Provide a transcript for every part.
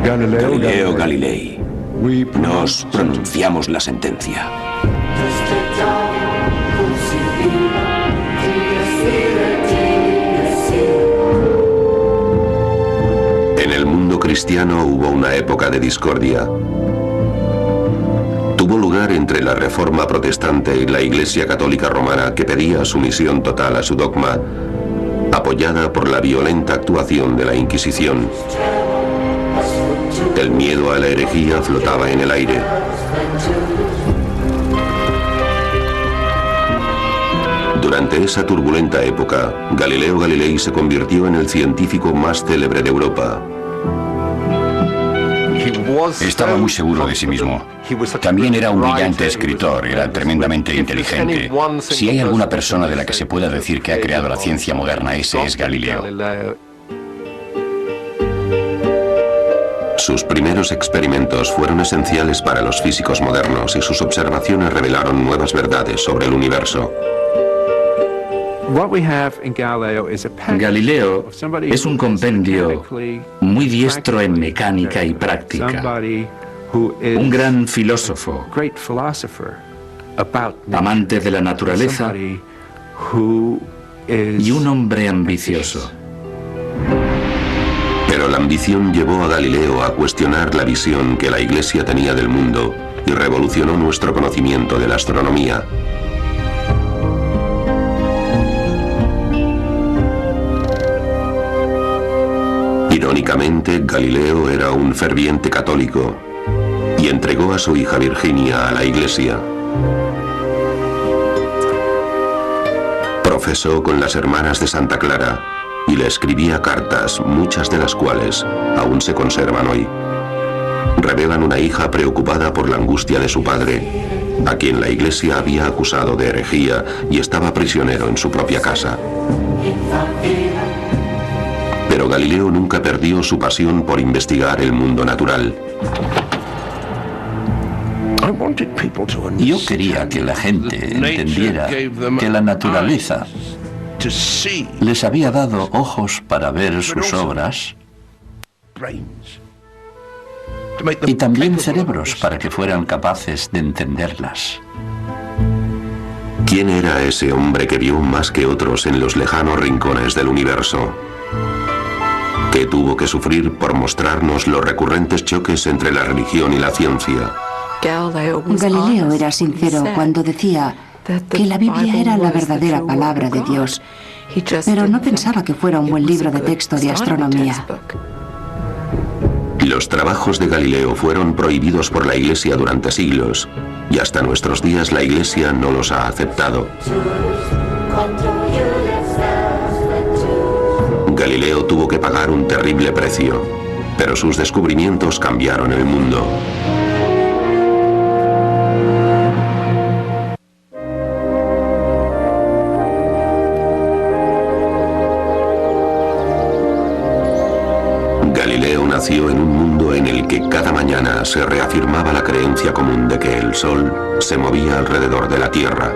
Galileo Galilei, nos pronunciamos la sentencia. En el mundo cristiano hubo una época de discordia. Tuvo lugar entre la Reforma protestante y la Iglesia Católica Romana, que pedía sumisión total a su dogma, apoyada por la violenta actuación de la Inquisición. El miedo a la herejía flotaba en el aire. Durante esa turbulenta época, Galileo Galilei se convirtió en el científico más célebre de Europa. Estaba muy seguro de sí mismo. También era un brillante escritor, era tremendamente inteligente. Si hay alguna persona de la que se pueda decir que ha creado la ciencia moderna, ese es Galileo. Sus primeros experimentos fueron esenciales para los físicos modernos y sus observaciones revelaron nuevas verdades sobre el universo. Galileo es un compendio muy diestro en mecánica y práctica, un gran filósofo, amante de la naturaleza y un hombre ambicioso. Pero la ambición llevó a Galileo a cuestionar la visión que la Iglesia tenía del mundo y revolucionó nuestro conocimiento de la astronomía. Irónicamente, Galileo era un ferviente católico y entregó a su hija Virginia a la Iglesia. Profesó con las hermanas de Santa Clara y le escribía cartas, muchas de las cuales aún se conservan hoy. Revelan una hija preocupada por la angustia de su padre, a quien la Iglesia había acusado de herejía y estaba prisionero en su propia casa. Pero Galileo nunca perdió su pasión por investigar el mundo natural. Yo quería que la gente entendiera que la naturaleza les había dado ojos para ver sus obras y también cerebros para que fueran capaces de entenderlas. ¿Quién era ese hombre que vio más que otros en los lejanos rincones del universo? Que tuvo que sufrir por mostrarnos los recurrentes choques entre la religión y la ciencia. Galileo era sincero cuando decía que la Biblia era la verdadera palabra de Dios, pero no pensaba que fuera un buen libro de texto de astronomía. Los trabajos de Galileo fueron prohibidos por la Iglesia durante siglos, y hasta nuestros días la Iglesia no los ha aceptado. Galileo tuvo que pagar un terrible precio, pero sus descubrimientos cambiaron el mundo. Galileo nació en un mundo en el que cada mañana se reafirmaba la creencia común de que el Sol se movía alrededor de la Tierra.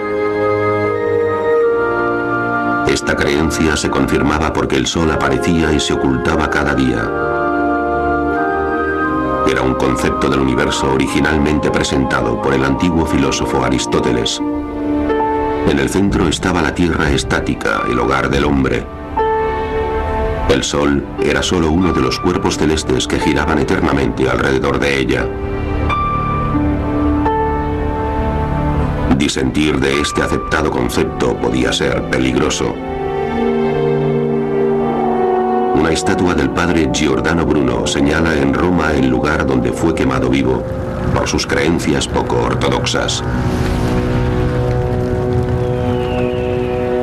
Esta creencia se confirmaba porque el Sol aparecía y se ocultaba cada día. Era un concepto del universo originalmente presentado por el antiguo filósofo Aristóteles. En el centro estaba la Tierra estática, el hogar del hombre. El Sol era solo uno de los cuerpos celestes que giraban eternamente alrededor de ella. Disentir de este aceptado concepto podía ser peligroso. Una estatua del padre Giordano Bruno señala en Roma el lugar donde fue quemado vivo por sus creencias poco ortodoxas.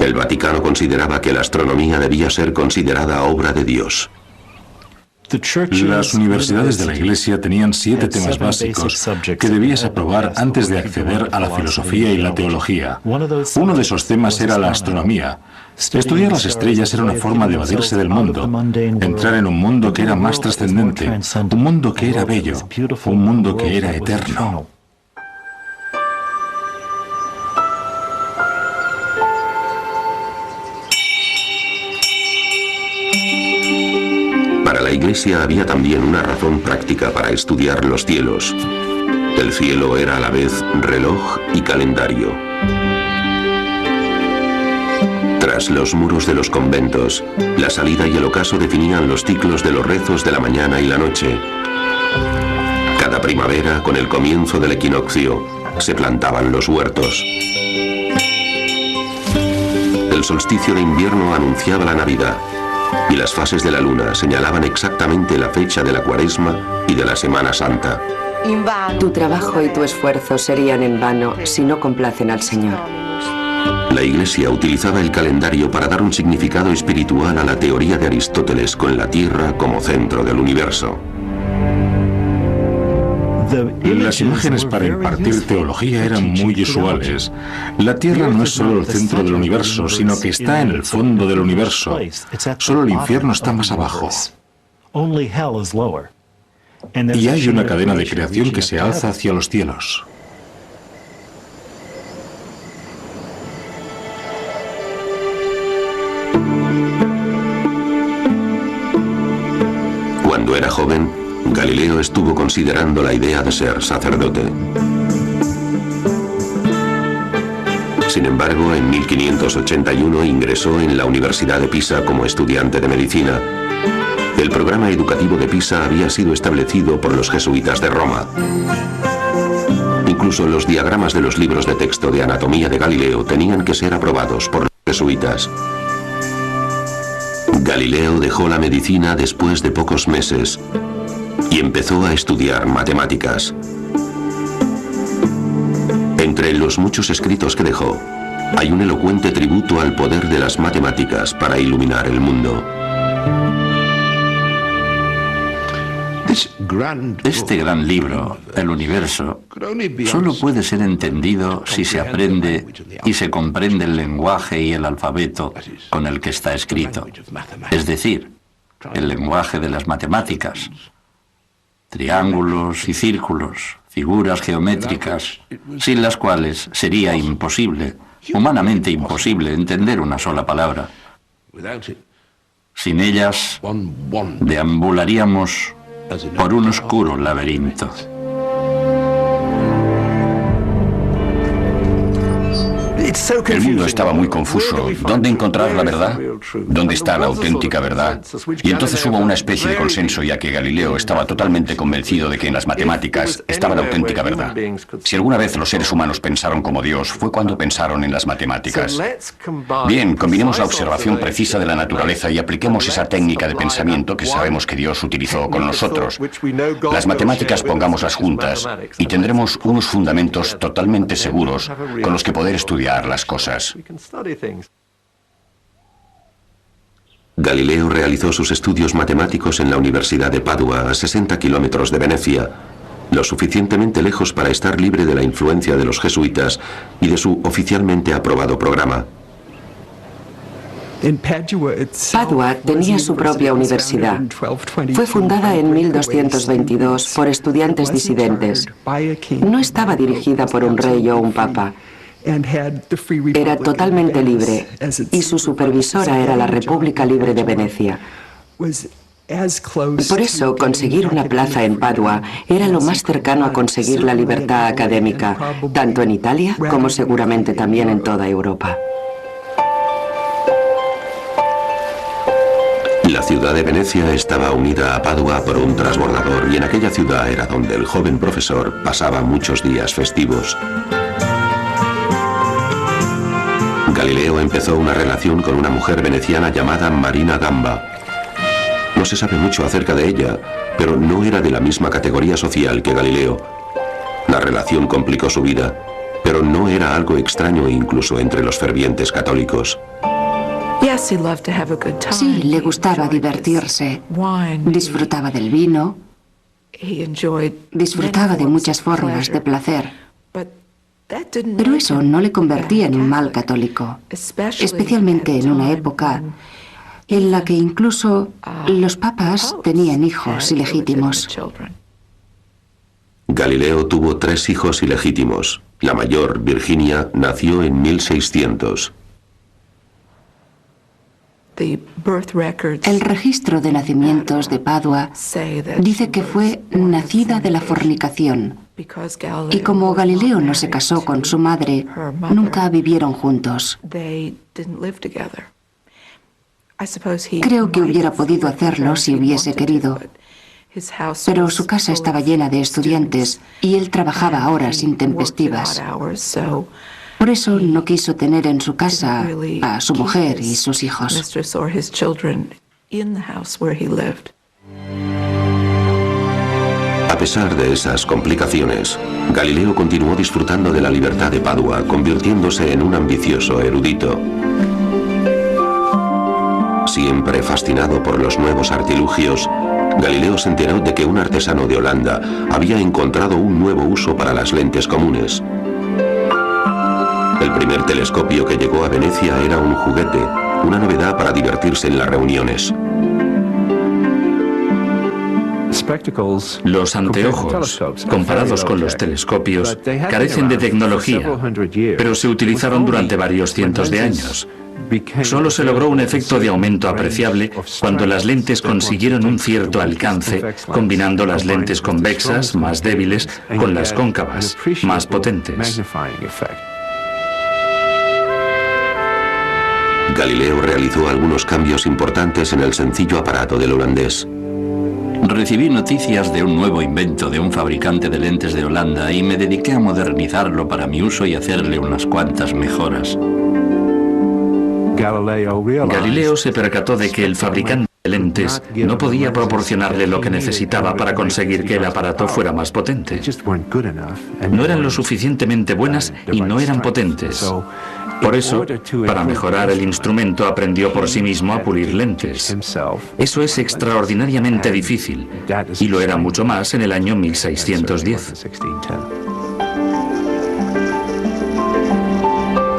El Vaticano consideraba que la astronomía debía ser considerada obra de Dios. Las universidades de la Iglesia tenían 7 temas básicos que debías aprobar antes de acceder a la filosofía y la teología. Uno de esos temas era la astronomía. Estudiar las estrellas era una forma de evadirse del mundo, entrar en un mundo que era más trascendente, un mundo que era bello, un mundo que era eterno. Para la Iglesia había también una razón práctica para estudiar los cielos. El cielo era a la vez reloj y calendario. Tras los muros de los conventos, la salida y el ocaso definían los ciclos de los rezos de la mañana y la noche. Cada primavera, con el comienzo del equinoccio, se plantaban los huertos. El solsticio de invierno anunciaba la Navidad, y las fases de la luna señalaban exactamente la fecha de la Cuaresma y de la Semana Santa. Tu trabajo y tu esfuerzo serían en vano si no complacen al Señor. La Iglesia utilizaba el calendario para dar un significado espiritual a la teoría de Aristóteles con la Tierra como centro del universo. Las imágenes para impartir teología eran muy usuales. La Tierra no es solo el centro del universo, sino que está en el fondo del universo. Solo el infierno está más abajo. Y hay una cadena de creación que se alza hacia los cielos. Cuando era joven, Galileo estuvo considerando la idea de ser sacerdote. Sin embargo, en 1581 ingresó en la Universidad de Pisa como estudiante de medicina. El programa educativo de Pisa había sido establecido por los jesuitas de Roma. Incluso los diagramas de los libros de texto de anatomía de Galileo tenían que ser aprobados por los jesuitas. Galileo dejó la medicina después de pocos meses y empezó a estudiar matemáticas. Entre los muchos escritos que dejó, hay un elocuente tributo al poder de las matemáticas para iluminar el mundo. Este gran libro, El Universo, solo puede ser entendido si se aprende y se comprende el lenguaje y el alfabeto con el que está escrito, es decir, el lenguaje de las matemáticas, triángulos y círculos, figuras geométricas, sin las cuales sería imposible, humanamente imposible, entender una sola palabra. Sin ellas, deambularíamos por un oscuro laberinto. El mundo estaba muy confuso. ¿Dónde encontrar la verdad? ¿Dónde está la auténtica verdad? Y entonces hubo una especie de consenso, ya que Galileo estaba totalmente convencido de que en las matemáticas estaba la auténtica verdad. Si alguna vez los seres humanos pensaron como Dios, fue cuando pensaron en las matemáticas. Bien, combinemos la observación precisa de la naturaleza y apliquemos esa técnica de pensamiento que sabemos que Dios utilizó con nosotros. Las matemáticas pongámoslas juntas y tendremos unos fundamentos totalmente seguros con los que poder estudiar las cosas. Galileo realizó sus estudios matemáticos en la Universidad de Padua, a 60 kilómetros de Venecia, lo suficientemente lejos para estar libre de la influencia de los jesuitas y de su oficialmente aprobado programa. Padua tenía su propia universidad. Fue fundada en 1222 por estudiantes disidentes. No estaba dirigida por un rey o un papa. Era totalmente libre y su supervisora era la República Libre de Venecia. Por eso, conseguir una plaza en Padua era lo más cercano a conseguir la libertad académica, tanto en Italia como seguramente también en toda Europa. La ciudad de Venecia estaba unida a Padua por un transbordador y en aquella ciudad era donde el joven profesor pasaba muchos días festivos. Galileo empezó una relación con una mujer veneciana llamada Marina Gamba. No se sabe mucho acerca de ella, pero no era de la misma categoría social que Galileo. La relación complicó su vida, pero no era algo extraño incluso entre los fervientes católicos. Sí, le gustaba divertirse, disfrutaba del vino, disfrutaba de muchas formas de placer. Pero eso no le convertía en un mal católico, especialmente en una época en la que incluso los papas tenían hijos ilegítimos. Galileo tuvo 3 hijos ilegítimos. La mayor, Virginia, nació en 1600. El registro de nacimientos de Padua dice que fue nacida de la fornicación, y como Galileo no se casó con su madre, nunca vivieron juntos. Creo que hubiera podido hacerlo si hubiese querido, pero su casa estaba llena de estudiantes y él trabajaba a horas intempestivas. Por eso no quiso tener en su casa a su mujer y sus hijos. A pesar de esas complicaciones, Galileo continuó disfrutando de la libertad de Padua, convirtiéndose en un ambicioso erudito. Siempre fascinado por los nuevos artilugios, Galileo se enteró de que un artesano de Holanda había encontrado un nuevo uso para las lentes comunes. El primer telescopio que llegó a Venecia era un juguete, una novedad para divertirse en las reuniones. Los anteojos, comparados con los telescopios, carecen de tecnología, pero se utilizaron durante varios cientos de años. Solo se logró un efecto de aumento apreciable cuando las lentes consiguieron un cierto alcance, combinando las lentes convexas, más débiles, con las cóncavas, más potentes. Galileo realizó algunos cambios importantes en el sencillo aparato del holandés. Recibí noticias de un nuevo invento de un fabricante de lentes de Holanda y me dediqué a modernizarlo para mi uso y hacerle unas cuantas mejoras. Galileo se percató de que el fabricante de lentes no podía proporcionarle lo que necesitaba para conseguir que el aparato fuera más potente. No eran lo suficientemente buenas y no eran potentes. Por eso, para mejorar el instrumento, aprendió por sí mismo a pulir lentes. Eso es extraordinariamente difícil, y lo era mucho más en el año 1610.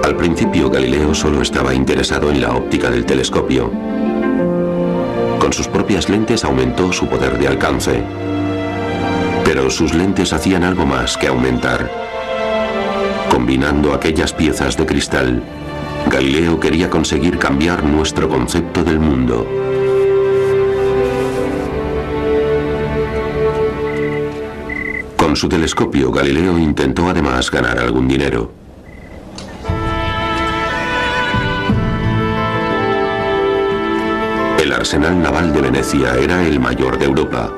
Al principio, Galileo solo estaba interesado en la óptica del telescopio. Con sus propias lentes aumentó su poder de alcance. Pero sus lentes hacían algo más que aumentar. Combinando aquellas piezas de cristal, Galileo quería conseguir cambiar nuestro concepto del mundo. Con su telescopio, Galileo intentó además ganar algún dinero. El arsenal naval de Venecia era el mayor de Europa.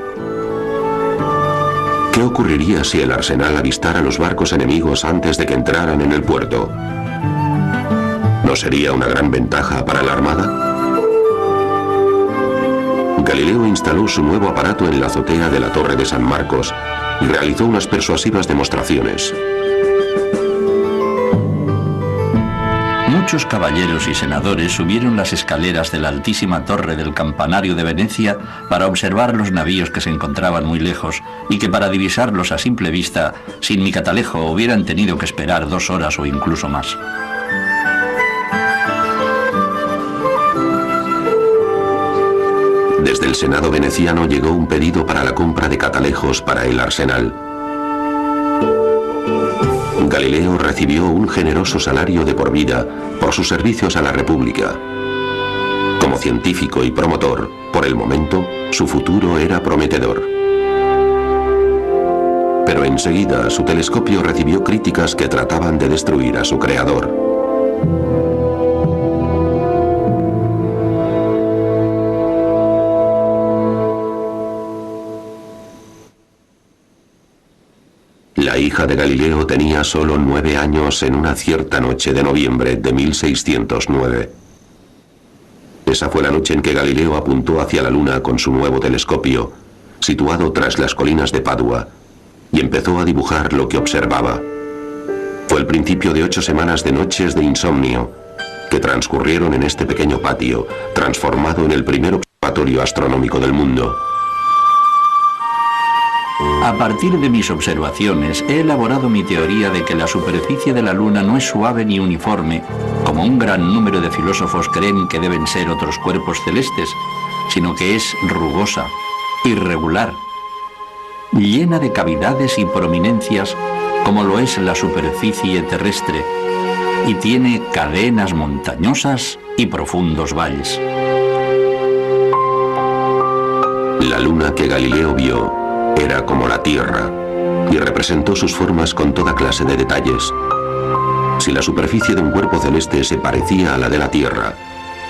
¿Qué ocurriría si el arsenal avistara los barcos enemigos antes de que entraran en el puerto? ¿No sería una gran ventaja para la armada? Galileo instaló su nuevo aparato en la azotea de la Torre de San Marcos y realizó unas persuasivas demostraciones. Muchos caballeros y senadores subieron las escaleras de la altísima torre del campanario de Venecia para observar los navíos que se encontraban muy lejos y que para divisarlos a simple vista, sin mi catalejo, hubieran tenido que esperar 2 horas o incluso más. Desde el Senado veneciano llegó un pedido para la compra de catalejos para el arsenal. Galileo recibió un generoso salario de por vida por sus servicios a la República. Como científico y promotor, por el momento, su futuro era prometedor. Pero enseguida su telescopio recibió críticas que trataban de destruir a su creador. La hija de Galileo tenía solo 9 años en una cierta noche de noviembre de 1609. Esa fue la noche en que Galileo apuntó hacia la luna con su nuevo telescopio, situado tras las colinas de Padua, y empezó a dibujar lo que observaba. Fue el principio de 8 semanas de noches de insomnio, que transcurrieron en este pequeño patio, transformado en el primer observatorio astronómico del mundo. A partir de mis observaciones, he elaborado mi teoría de que la superficie de la Luna no es suave ni uniforme, como un gran número de filósofos creen que deben ser otros cuerpos celestes, sino que es rugosa, irregular, llena de cavidades y prominencias, como lo es la superficie terrestre, y tiene cadenas montañosas y profundos valles. La luna que Galileo vio era como la Tierra y representó sus formas con toda clase de detalles. Si la superficie de un cuerpo celeste se parecía a la de la Tierra,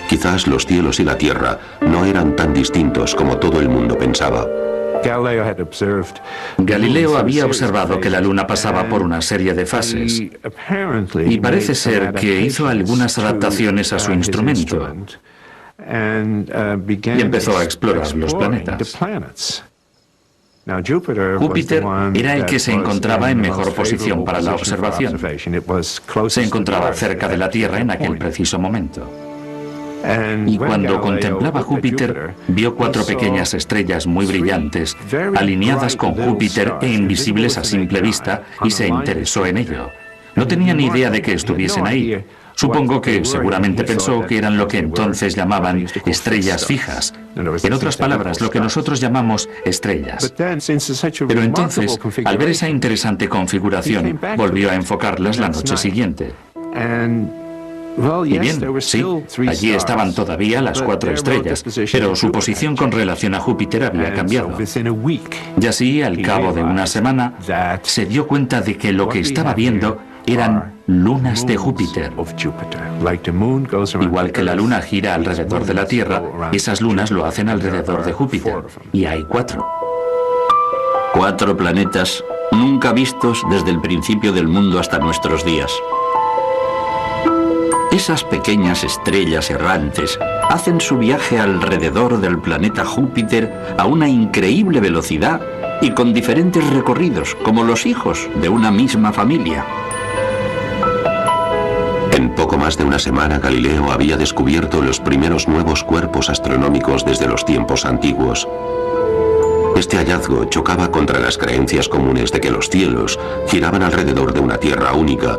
quizás los cielos y la Tierra no eran tan distintos como todo el mundo pensaba. Galileo había observado que la Luna pasaba por una serie de fases y parece ser que hizo algunas adaptaciones a su instrumento y empezó a explorar los planetas. Júpiter era el que se encontraba en mejor posición para la observación. Se encontraba cerca de la Tierra en aquel preciso momento. Y cuando contemplaba Júpiter, vio 4 pequeñas estrellas muy brillantes, alineadas con Júpiter e invisibles a simple vista, y se interesó en ello. No tenía ni idea de que estuviesen ahí. Supongo que seguramente pensó que eran lo que entonces llamaban estrellas fijas. En otras palabras, lo que nosotros llamamos estrellas. Pero entonces, al ver esa interesante configuración, volvió a enfocarlas la noche siguiente. Y bien, sí, allí estaban todavía las 4 estrellas, pero su posición con relación a Júpiter había cambiado. Y así, al cabo de una semana, se dio cuenta de que lo que estaba viendo eran lunas de Júpiter. Igual que la Luna gira alrededor de la Tierra, esas lunas lo hacen alrededor de Júpiter, y hay 4. 4 planetas nunca vistos desde el principio del mundo hasta nuestros días. Esas pequeñas estrellas errantes hacen su viaje alrededor del planeta Júpiter a una increíble velocidad y con diferentes recorridos, como los hijos de una misma familia. En poco más de una semana, Galileo había descubierto los primeros nuevos cuerpos astronómicos desde los tiempos antiguos. Este hallazgo chocaba contra las creencias comunes de que los cielos giraban alrededor de una Tierra única.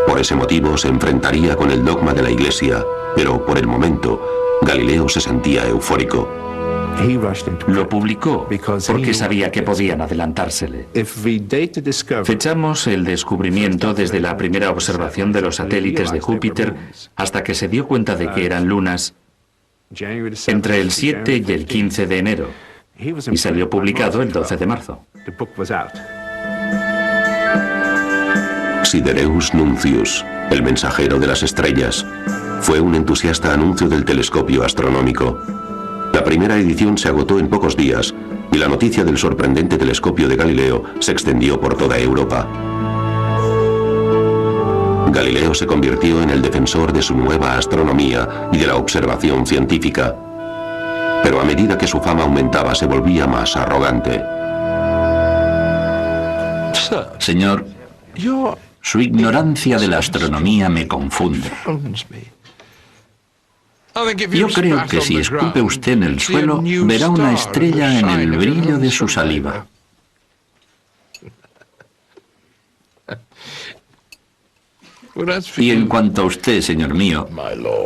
Por ese motivo se enfrentaría con el dogma de la Iglesia, pero por el momento, Galileo se sentía eufórico. Lo publicó porque sabía que podían adelantársele. Fechamos el descubrimiento desde la primera observación de los satélites de Júpiter hasta que se dio cuenta de que eran lunas entre el 7 y el 15 de enero, y salió publicado el 12 de marzo. Sidereus Nuncius, el mensajero de las estrellas, fue un entusiasta anuncio del telescopio astronómico. La primera edición se agotó en pocos días y la noticia del sorprendente telescopio de Galileo se extendió por toda Europa. Galileo se convirtió en el defensor de su nueva astronomía y de la observación científica. Pero a medida que su fama aumentaba, se volvía más arrogante. Señor, su ignorancia de la astronomía me confunde. Yo creo que si escupe usted en el suelo, verá una estrella en el brillo de su saliva. Y en cuanto a usted, señor mío,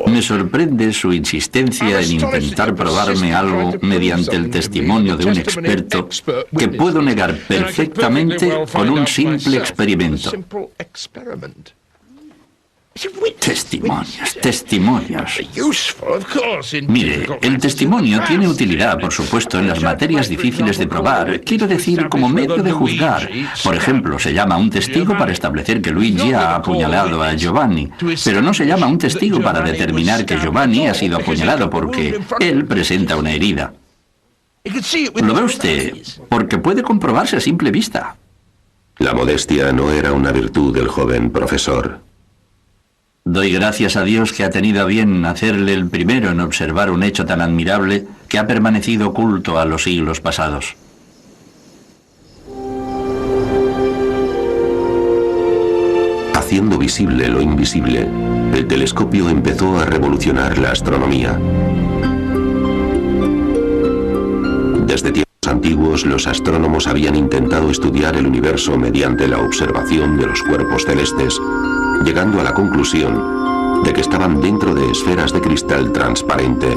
me sorprende su insistencia en intentar probarme algo mediante el testimonio de un experto que puedo negar perfectamente con un simple experimento. Testimonios, testimonios. Mire, el testimonio tiene utilidad, por supuesto, en las materias difíciles de probar. Quiero decir, como medio de juzgar. Por ejemplo, se llama a un testigo para establecer que Luigi ha apuñalado a Giovanni, pero no se llama a un testigo para determinar que Giovanni ha sido apuñalado porque él presenta una herida. ¿Lo ve usted? Porque puede comprobarse a simple vista. La modestia no era una virtud del joven profesor. Doy gracias a Dios que ha tenido a bien hacerle el primero en observar un hecho tan admirable que ha permanecido oculto a los siglos pasados. Haciendo visible lo invisible, el telescopio empezó a revolucionar la astronomía. Desde tiempos antiguos, los astrónomos habían intentado estudiar el universo mediante la observación de los cuerpos celestes, llegando a la conclusión de que estaban dentro de esferas de cristal transparente,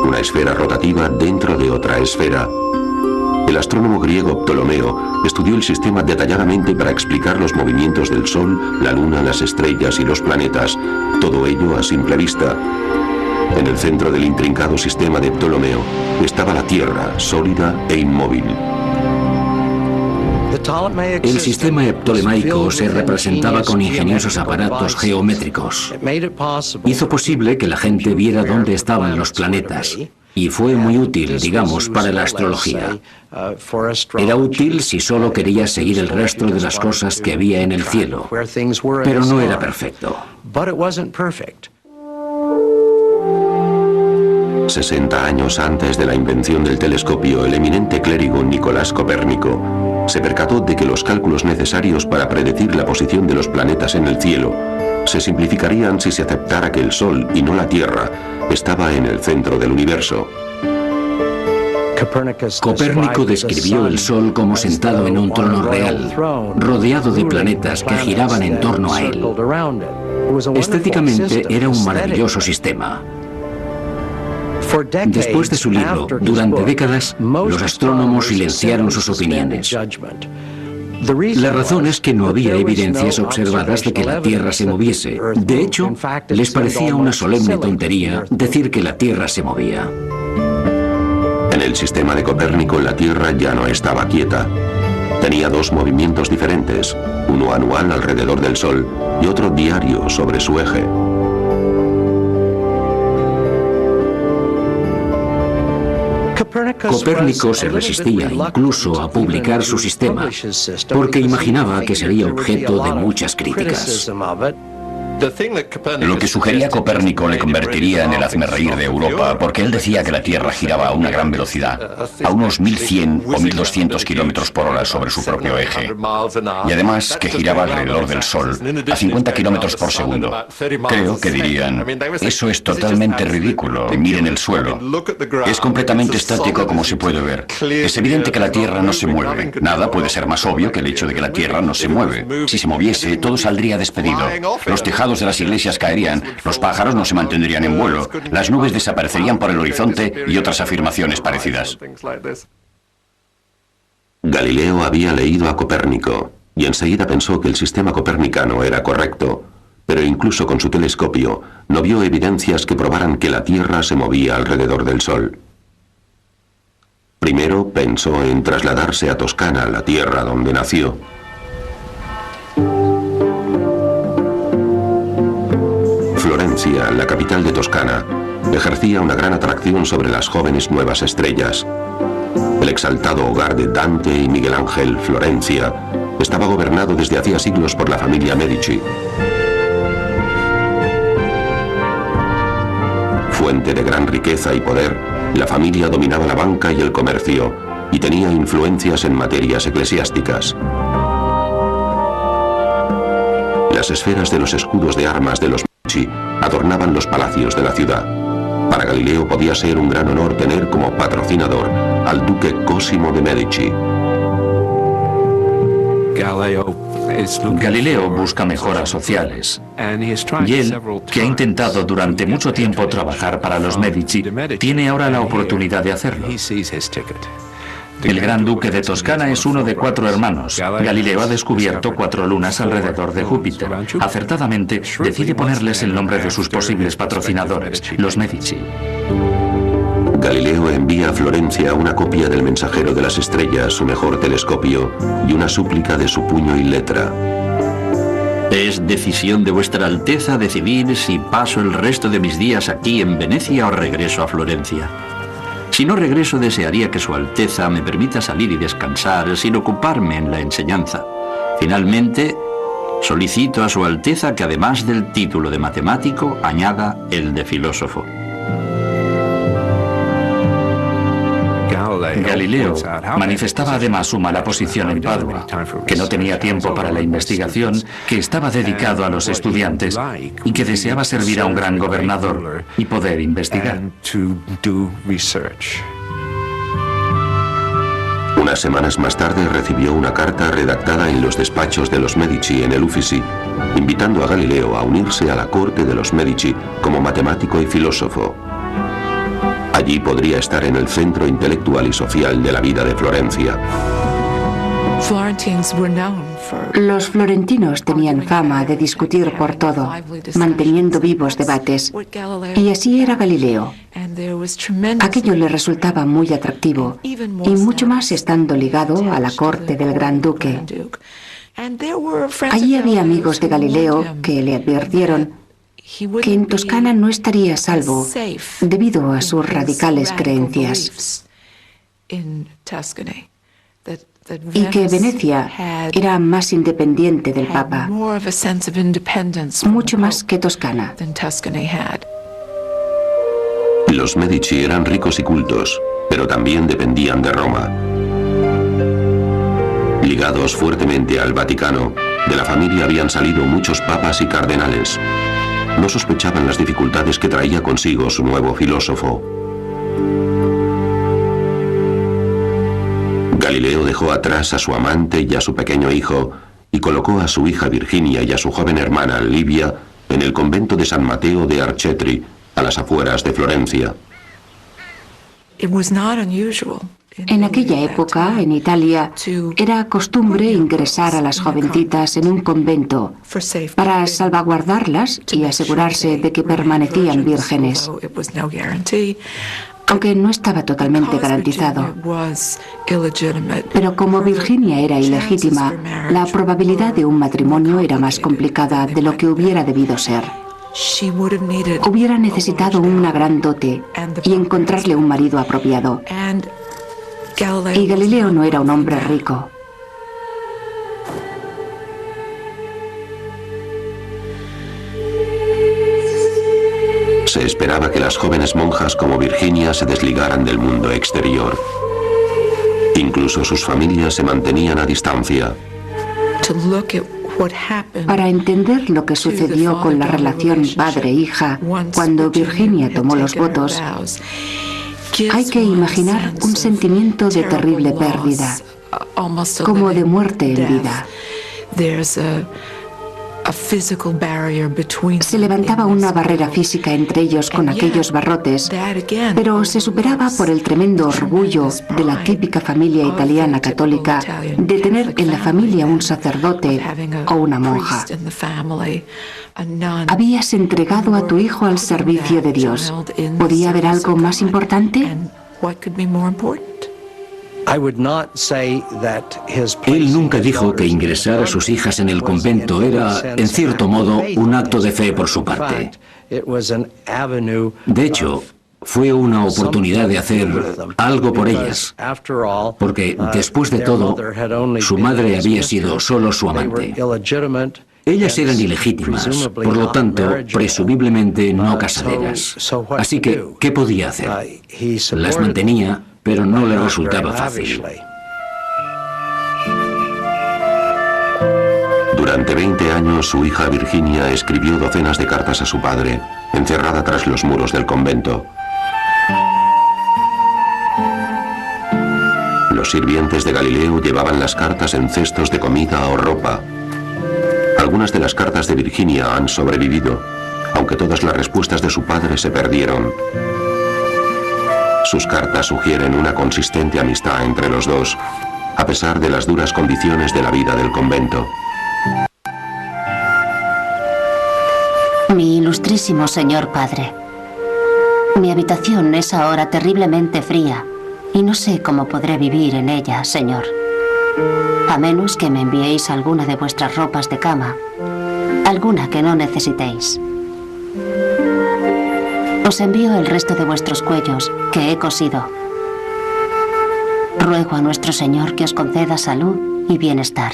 una esfera rotativa dentro de otra esfera. El astrónomo griego Ptolomeo estudió el sistema detalladamente para explicar los movimientos del Sol, la Luna, las estrellas y los planetas, todo ello a simple vista. En el centro del intrincado sistema de Ptolomeo estaba la Tierra, sólida e inmóvil. El sistema ptolemaico se representaba con ingeniosos aparatos geométricos. Hizo posible que la gente viera dónde estaban los planetas. Y fue muy útil, digamos, para la astrología. Era útil si solo querías seguir el rastro de las cosas que había en el cielo, pero no era perfecto. 60 años antes de la invención del telescopio, el eminente clérigo Nicolás Copérnico se percató de que los cálculos necesarios para predecir la posición de los planetas en el cielo se simplificarían si se aceptara que el Sol, y no la Tierra, estaba en el centro del universo. Copérnico describió el Sol como sentado en un trono real, rodeado de planetas que giraban en torno a él. Estéticamente era un maravilloso sistema. Después de su libro, durante décadas, los astrónomos silenciaron sus opiniones. La razón es que no había evidencias observadas de que la Tierra se moviese. De hecho, les parecía una solemne tontería decir que la Tierra se movía. En el sistema de Copérnico, la Tierra ya no estaba quieta. Tenía dos movimientos diferentes, uno anual alrededor del Sol y otro diario sobre su eje. Copérnico se resistía incluso a publicar su sistema, porque imaginaba que sería objeto de muchas críticas. Lo que sugería Copérnico le convertiría en el hazmerreír de Europa, porque él decía que la Tierra giraba a una gran velocidad, a unos 1100 o 1200 kilómetros por hora sobre su propio eje, y además que giraba alrededor del Sol a 50 kilómetros por segundo. Creo que dirían, eso es totalmente ridículo, miren el suelo. Es completamente estático como se puede ver. Es evidente que la Tierra no se mueve. Nada puede ser más obvio que el hecho de que la Tierra no se mueve. Si se moviese, todo saldría despedido. Los tejados de las iglesias caerían, los pájaros no se mantendrían en vuelo, las nubes desaparecerían por el horizonte y otras afirmaciones parecidas. Galileo había leído a Copérnico y enseguida pensó que el sistema copernicano era correcto, pero incluso con su telescopio no vio evidencias que probaran que la Tierra se movía alrededor del Sol. Primero pensó en trasladarse a Toscana, la tierra donde nació. Florencia, la capital de Toscana, ejercía una gran atracción sobre las jóvenes nuevas estrellas. El exaltado hogar de Dante y Miguel Ángel, Florencia, estaba gobernado desde hacía siglos por la familia Medici. Fuente de gran riqueza y poder, la familia dominaba la banca y el comercio y tenía influencias en materias eclesiásticas. Las esferas de los escudos de armas de los Medici adornaban los palacios de la ciudad. Para Galileo podía ser un gran honor tener como patrocinador al duque Cosimo de Medici. Galileo busca mejoras sociales, y él, que ha intentado durante mucho tiempo trabajar para los Medici, tiene ahora la oportunidad de hacerlo. El gran duque de Toscana es uno de 4 hermanos. Galileo ha descubierto 4 lunas alrededor de Júpiter. Acertadamente, decide ponerles el nombre de sus posibles patrocinadores, los Medici. Galileo envía a Florencia una copia del Mensajero de las Estrellas, su mejor telescopio, y una súplica de su puño y letra. Es decisión de vuestra Alteza decidir si paso el resto de mis días aquí en Venecia o regreso a Florencia. Si no regreso, desearía que Su Alteza me permita salir y descansar sin ocuparme en la enseñanza. Finalmente, solicito a Su Alteza que además del título de matemático, añada el de filósofo. Galileo manifestaba además su mala posición en Padua, que no tenía tiempo para la investigación, que estaba dedicado a los estudiantes y que deseaba servir a un gran gobernador y poder investigar. Unas semanas más tarde recibió una carta redactada en los despachos de los Medici en el Uffizi, invitando a Galileo a unirse a la corte de los Medici como matemático y filósofo. Allí podría estar en el centro intelectual y social de la vida de Florencia. Los florentinos tenían fama de discutir por todo, manteniendo vivos debates. Y así era Galileo. Aquello le resultaba muy atractivo, y mucho más estando ligado a la corte del gran duque. Allí había amigos de Galileo que le advirtieron que en Toscana no estaría a salvo debido a sus radicales creencias, y que Venecia era más independiente del Papa, mucho más que Toscana. Los Medici eran ricos y cultos, pero también dependían de Roma. Ligados fuertemente al Vaticano, de la familia habían salido muchos papas y cardenales. No sospechaban las dificultades que traía consigo su nuevo filósofo. Galileo dejó atrás a su amante y a su pequeño hijo y colocó a su hija Virginia y a su joven hermana Livia en el convento de San Mateo de Arcetri, a las afueras de Florencia. En aquella época, en Italia, era costumbre ingresar a las jovencitas en un convento para salvaguardarlas y asegurarse de que permanecían vírgenes, aunque no estaba totalmente garantizado. Pero como Virginia era ilegítima, la probabilidad de un matrimonio era más complicada de lo que hubiera debido ser. Hubiera necesitado una gran dote y encontrarle un marido apropiado. Y Galileo no era un hombre rico. Se esperaba que las jóvenes monjas como Virginia se desligaran del mundo exterior. Incluso sus familias se mantenían a distancia. Para entender lo que sucedió con la relación padre-hija cuando Virginia tomó los votos, hay que imaginar un sentimiento de terrible pérdida, como de muerte en vida. Se levantaba una barrera física entre ellos con aquellos barrotes, pero se superaba por el tremendo orgullo de la típica familia italiana católica de tener en la familia un sacerdote o una monja. Habías entregado a tu hijo al servicio de Dios. ¿Podía haber algo más importante? Él nunca dijo que ingresar a sus hijas en el convento era, en cierto modo, un acto de fe por su parte. De hecho, fue una oportunidad de hacer algo por ellas, porque, después de todo, su madre había sido solo su amante. Ellas eran ilegítimas, por lo tanto, presumiblemente no casaderas. Así que, ¿qué podía hacer? Las mantenía, pero no le resultaba fácil. Durante 20 años, su hija Virginia escribió docenas de cartas a su padre, encerrada tras los muros del convento. Los sirvientes de Galileo llevaban las cartas en cestos de comida o ropa. Algunas de las cartas de Virginia han sobrevivido, aunque todas las respuestas de su padre se perdieron. Sus cartas sugieren una consistente amistad entre los dos, a pesar de las duras condiciones de la vida del convento. Mi ilustrísimo señor padre, mi habitación es ahora terriblemente fría y no sé cómo podré vivir en ella, señor. A menos que me enviéis alguna de vuestras ropas de cama, alguna que no necesitéis. Os envío el resto de vuestros cuellos, que he cosido. Ruego a nuestro Señor que os conceda salud y bienestar.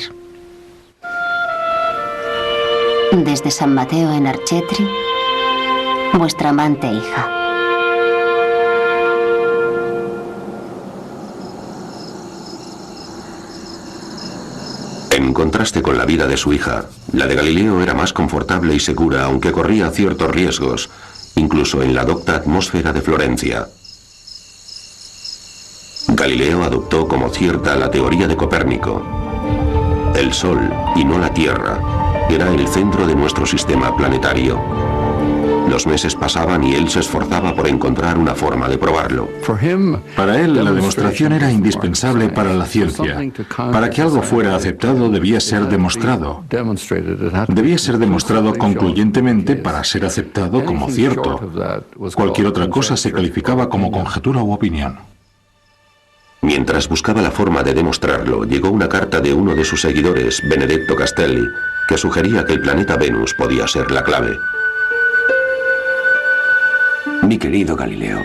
Desde San Mateo en Arcetri, vuestra amante hija. En contraste con la vida de su hija, la de Galileo era más confortable y segura, aunque corría ciertos riesgos, incluso en la docta atmósfera de Florencia. Galileo adoptó como cierta la teoría de Copérnico. El Sol, y no la Tierra, era el centro de nuestro sistema planetario. Los meses pasaban y él se esforzaba por encontrar una forma de probarlo. Para él, la demostración era indispensable para la ciencia. Para que algo fuera aceptado, debía ser demostrado. Debía ser demostrado concluyentemente para ser aceptado como cierto. Cualquier otra cosa se calificaba como conjetura u opinión. Mientras buscaba la forma de demostrarlo, llegó una carta de uno de sus seguidores, Benedetto Castelli, que sugería que el planeta Venus podía ser la clave. Mi querido Galileo,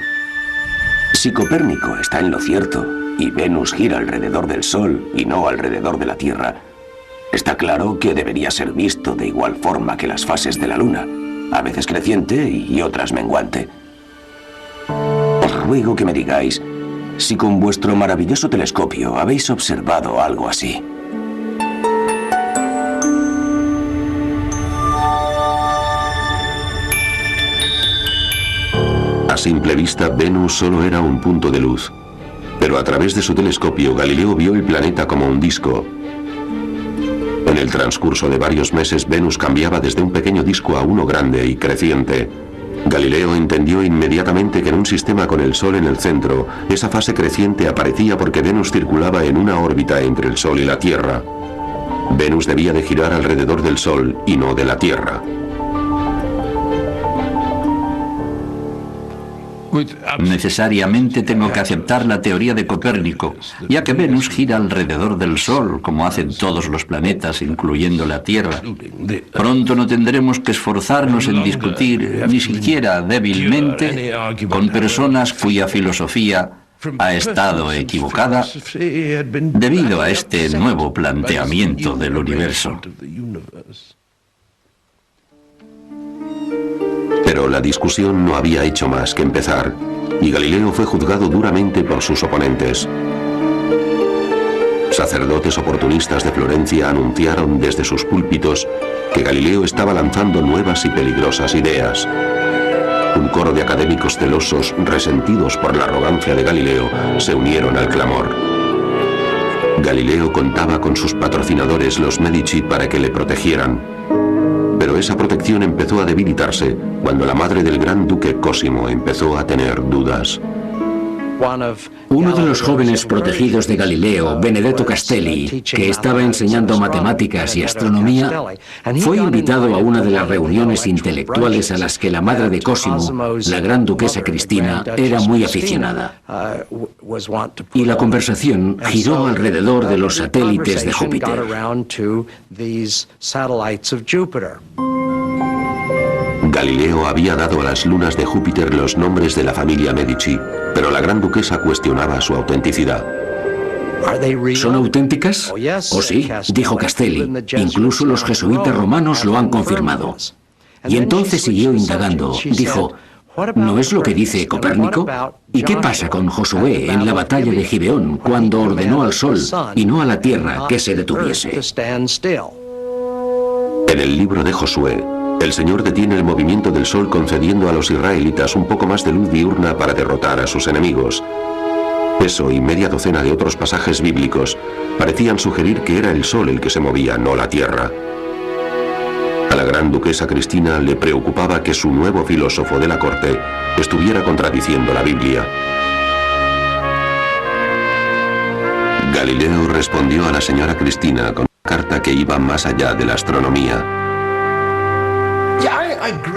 si Copérnico está en lo cierto y Venus gira alrededor del Sol y no alrededor de la Tierra, está claro que debería ser visto de igual forma que las fases de la Luna, a veces creciente y otras menguante. Os ruego que me digáis si con vuestro maravilloso telescopio habéis observado algo así. A simple vista, Venus solo era un punto de luz. Pero a través de su telescopio, Galileo vio el planeta como un disco. En el transcurso de varios meses, Venus cambiaba desde un pequeño disco a uno grande y creciente. Galileo entendió inmediatamente que en un sistema con el Sol en el centro, esa fase creciente aparecía porque Venus circulaba en una órbita entre el Sol y la Tierra. Venus debía de girar alrededor del Sol y no de la Tierra. Necesariamente tengo que aceptar la teoría de Copérnico, ya que Venus gira alrededor del Sol, como hacen todos los planetas, incluyendo la Tierra. Pronto no tendremos que esforzarnos en discutir, ni siquiera débilmente, con personas cuya filosofía ha estado equivocada debido a este nuevo planteamiento del universo. Pero la discusión no había hecho más que empezar, y Galileo fue juzgado duramente por sus oponentes. Sacerdotes oportunistas de Florencia anunciaron desde sus púlpitos que Galileo estaba lanzando nuevas y peligrosas ideas. Un coro de académicos celosos, resentidos por la arrogancia de Galileo, se unieron al clamor. Galileo contaba con sus patrocinadores, los Medici, para que le protegieran. Pero esa protección empezó a debilitarse cuando la madre del gran duque Cosimo empezó a tener dudas. Uno de los jóvenes protegidos de Galileo, Benedetto Castelli, que estaba enseñando matemáticas y astronomía, fue invitado a una de las reuniones intelectuales a las que la madre de Cosimo, la gran duquesa Cristina, era muy aficionada. Y la conversación giró alrededor de los satélites de Júpiter. Galileo había dado a las lunas de Júpiter los nombres de la familia Medici, pero la gran duquesa cuestionaba su autenticidad. ¿Son auténticas? Oh sí, dijo Castelli. Incluso los jesuitas romanos lo han confirmado. Y entonces siguió indagando. Dijo, ¿no es lo que dice Copérnico? ¿Y qué pasa con Josué en la batalla de Gibeón cuando ordenó al sol y no a la tierra que se detuviese? En el libro de Josué, el Señor detiene el movimiento del sol concediendo a los israelitas un poco más de luz diurna para derrotar a sus enemigos. Eso y media docena de otros pasajes bíblicos parecían sugerir que era el sol el que se movía, no la tierra. A la gran duquesa Cristina le preocupaba que su nuevo filósofo de la corte estuviera contradiciendo la Biblia. Galileo respondió a la señora Cristina con una carta que iba más allá de la astronomía.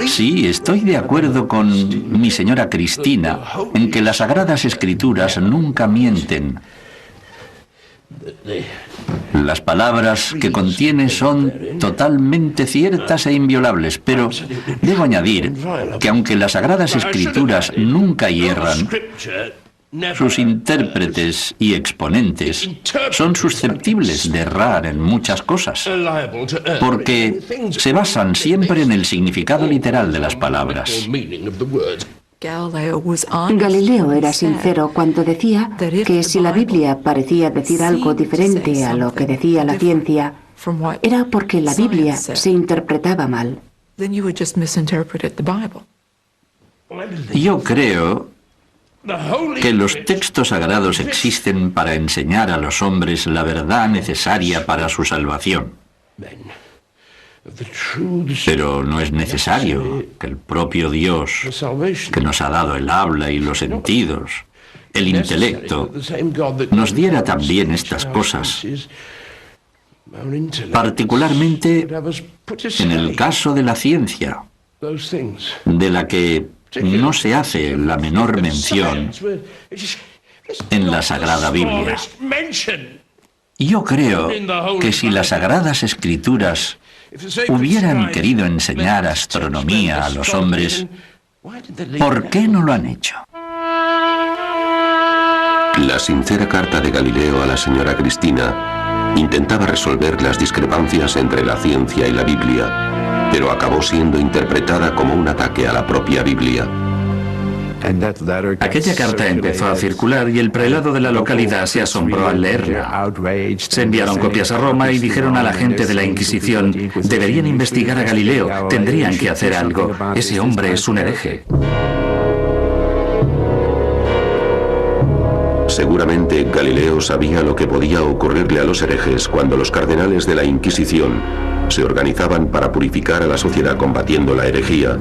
Sí, estoy de acuerdo con mi señora Cristina en que las Sagradas Escrituras nunca mienten. Las palabras que contiene son totalmente ciertas e inviolables, pero debo añadir que aunque las Sagradas Escrituras nunca hierran, sus intérpretes y exponentes son susceptibles de errar en muchas cosas, porque se basan siempre en el significado literal de las palabras. Galileo era sincero cuando decía que si la Biblia parecía decir algo diferente a lo que decía la ciencia, era porque la Biblia se interpretaba mal. Yo creo que los textos sagrados existen para enseñar a los hombres la verdad necesaria para su salvación. Pero no es necesario que el propio Dios, que nos ha dado el habla y los sentidos, el intelecto, nos diera también estas cosas, particularmente en el caso de la ciencia, de la que no se hace la menor mención en la Sagrada Biblia. Yo creo que si las Sagradas Escrituras hubieran querido enseñar astronomía a los hombres, ¿por qué no lo han hecho? La sincera carta de Galileo a la señora Cristina intentaba resolver las discrepancias entre la ciencia y la Biblia, pero acabó siendo interpretada como un ataque a la propia Biblia. Aquella carta empezó a circular y el prelado de la localidad se asombró al leerla. Se enviaron copias a Roma y dijeron a la gente de la Inquisición: deberían investigar a Galileo, tendrían que hacer algo. Ese hombre es un hereje. Seguramente Galileo sabía lo que podía ocurrirle a los herejes cuando los cardenales de la Inquisición se organizaban para purificar a la sociedad combatiendo la herejía.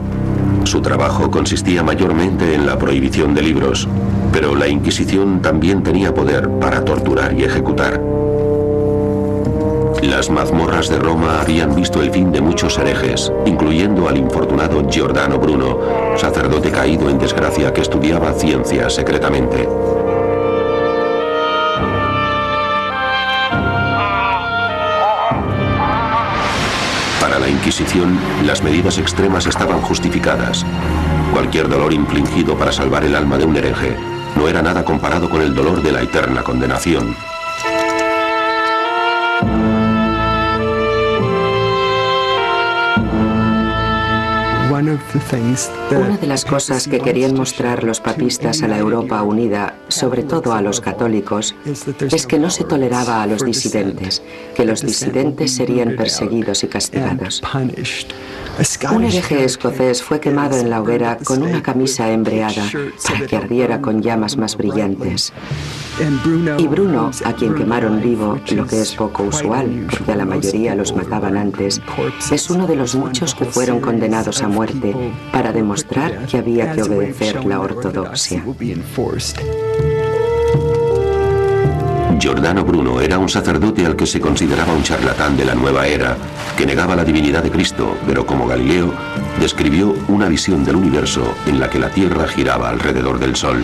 Su trabajo consistía mayormente en la prohibición de libros, pero la Inquisición también tenía poder para torturar y ejecutar. Las mazmorras de Roma habían visto el fin de muchos herejes, incluyendo al infortunado Giordano Bruno, sacerdote caído en desgracia que estudiaba ciencia secretamente. Para la Inquisición, las medidas extremas estaban justificadas. Cualquier dolor infligido para salvar el alma de un hereje no era nada comparado con el dolor de la eterna condenación. Una de las cosas que querían mostrar los papistas a la Europa unida, sobre todo a los católicos, es que no se toleraba a los disidentes, que los disidentes serían perseguidos y castigados. Un hereje escocés fue quemado en la hoguera con una camisa embreada para que ardiera con llamas más brillantes. Y Bruno, a quien quemaron vivo, lo que es poco usual, porque a la mayoría los mataban antes, es uno de los muchos que fueron condenados a muerte para demostrar que había que obedecer la ortodoxia. Giordano Bruno era un sacerdote al que se consideraba un charlatán de la nueva era, que negaba la divinidad de Cristo, pero como Galileo, describió una visión del universo en la que la Tierra giraba alrededor del Sol.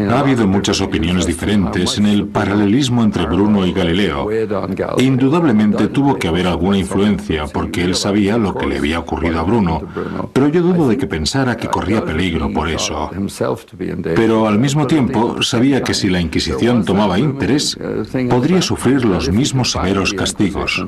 Ha habido muchas opiniones diferentes en el paralelismo entre Bruno y Galileo. Indudablemente tuvo que haber alguna influencia porque él sabía lo que le había ocurrido a Bruno, pero yo dudo de que pensara que corría peligro por eso. Pero al mismo tiempo sabía que si la Inquisición tomaba interés, podría sufrir los mismos severos castigos.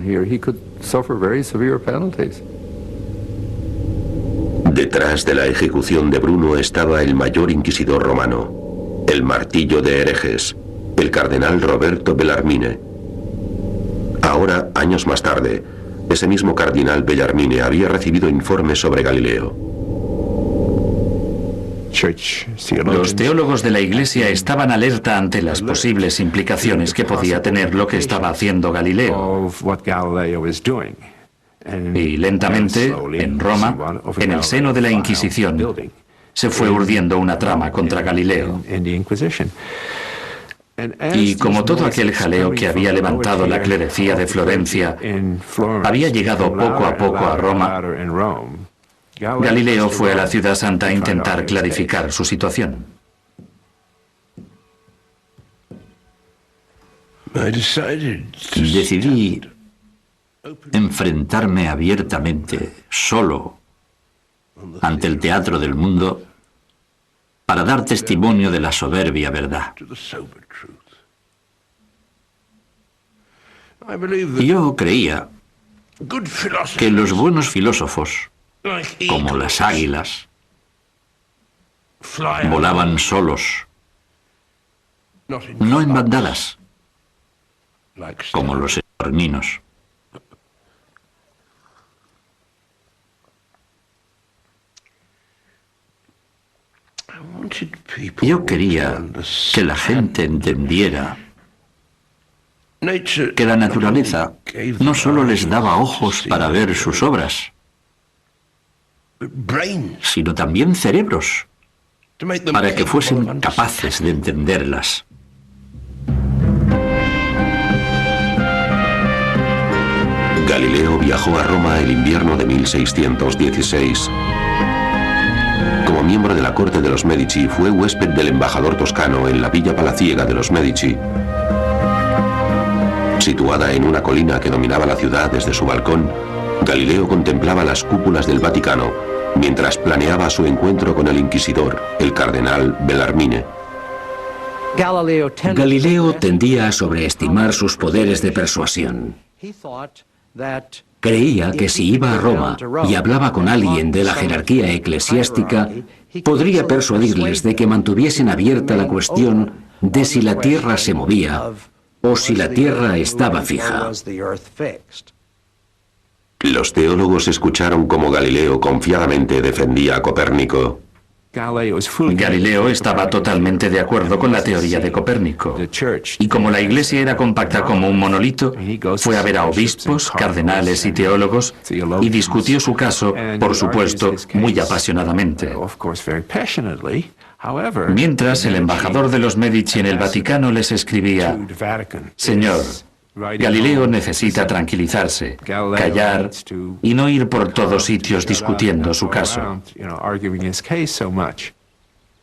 Detrás de la ejecución de Bruno estaba el mayor inquisidor romano, el martillo de herejes, el cardenal Roberto Bellarmine. Ahora, años más tarde, ese mismo cardenal Bellarmine había recibido informes sobre Galileo. Los teólogos de la Iglesia estaban alerta ante las posibles implicaciones que podía tener lo que estaba haciendo Galileo. Y lentamente, en Roma, en el seno de la Inquisición, se fue urdiendo una trama contra Galileo. Y como todo aquel jaleo que había levantado la clerecía de Florencia había llegado poco a poco a Roma, Galileo fue a la ciudad santa a intentar clarificar su situación. Decidí enfrentarme abiertamente, solo, ante el teatro del mundo, para dar testimonio de la soberbia verdad. Yo creía que los buenos filósofos, como las águilas, volaban solos no en bandadas, como los estorninos. Yo quería que la gente entendiera que la naturaleza no solo les daba ojos para ver sus obras, sino también cerebros, para que fuesen capaces de entenderlas. Galileo viajó a Roma el invierno de 1616. Como miembro de la corte de los Medici, fue huésped del embajador toscano en la villa palaciega de los Medici. Situada en una colina que dominaba la ciudad desde su balcón, Galileo contemplaba las cúpulas del Vaticano, mientras planeaba su encuentro con el inquisidor, el cardenal Bellarmine. Galileo tendía a sobreestimar sus poderes de persuasión. Creía que si iba a Roma y hablaba con alguien de la jerarquía eclesiástica, podría persuadirles de que mantuviesen abierta la cuestión de si la tierra se movía o si la tierra estaba fija. Los teólogos escucharon cómo Galileo confiadamente defendía a Copérnico. Galileo estaba totalmente de acuerdo con la teoría de Copérnico. Y como la Iglesia era compacta como un monolito, fue a ver a obispos, cardenales y teólogos y discutió su caso, por supuesto, muy apasionadamente. Mientras, el embajador de los Medici en el Vaticano les escribía: «Señor, Galileo necesita tranquilizarse, callar y no ir por todos sitios discutiendo su caso».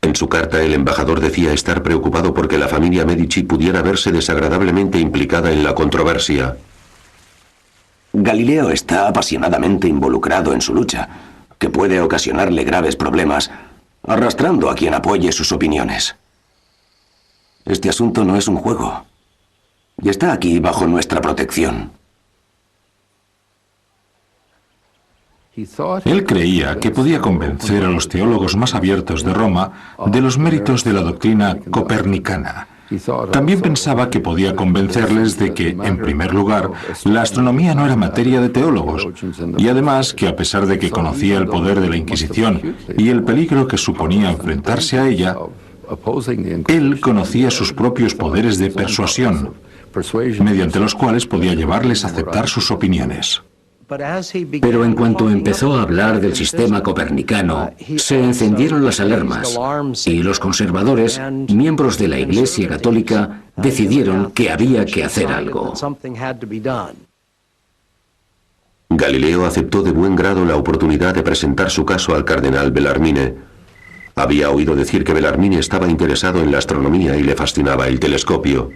En su carta, el embajador decía estar preocupado porque la familia Medici pudiera verse desagradablemente implicada en la controversia. Galileo está apasionadamente involucrado en su lucha, que puede ocasionarle graves problemas, arrastrando a quien apoye sus opiniones. Este asunto no es un juego, y está aquí bajo nuestra protección. Él creía que podía convencer a los teólogos más abiertos de Roma de los méritos de la doctrina copernicana. También pensaba que podía convencerles de que, en primer lugar, la astronomía no era materia de teólogos, y además que, a pesar de que conocía el poder de la Inquisición y el peligro que suponía enfrentarse a ella, él conocía sus propios poderes de persuasión, mediante los cuales podía llevarles a aceptar sus opiniones. Pero en cuanto empezó a hablar del sistema copernicano, se encendieron las alarmas y los conservadores, miembros de la Iglesia Católica, decidieron que había que hacer algo. Galileo aceptó de buen grado la oportunidad de presentar su caso al cardenal Bellarmine. Había oído decir que Bellarmine estaba interesado en la astronomía y le fascinaba el telescopio.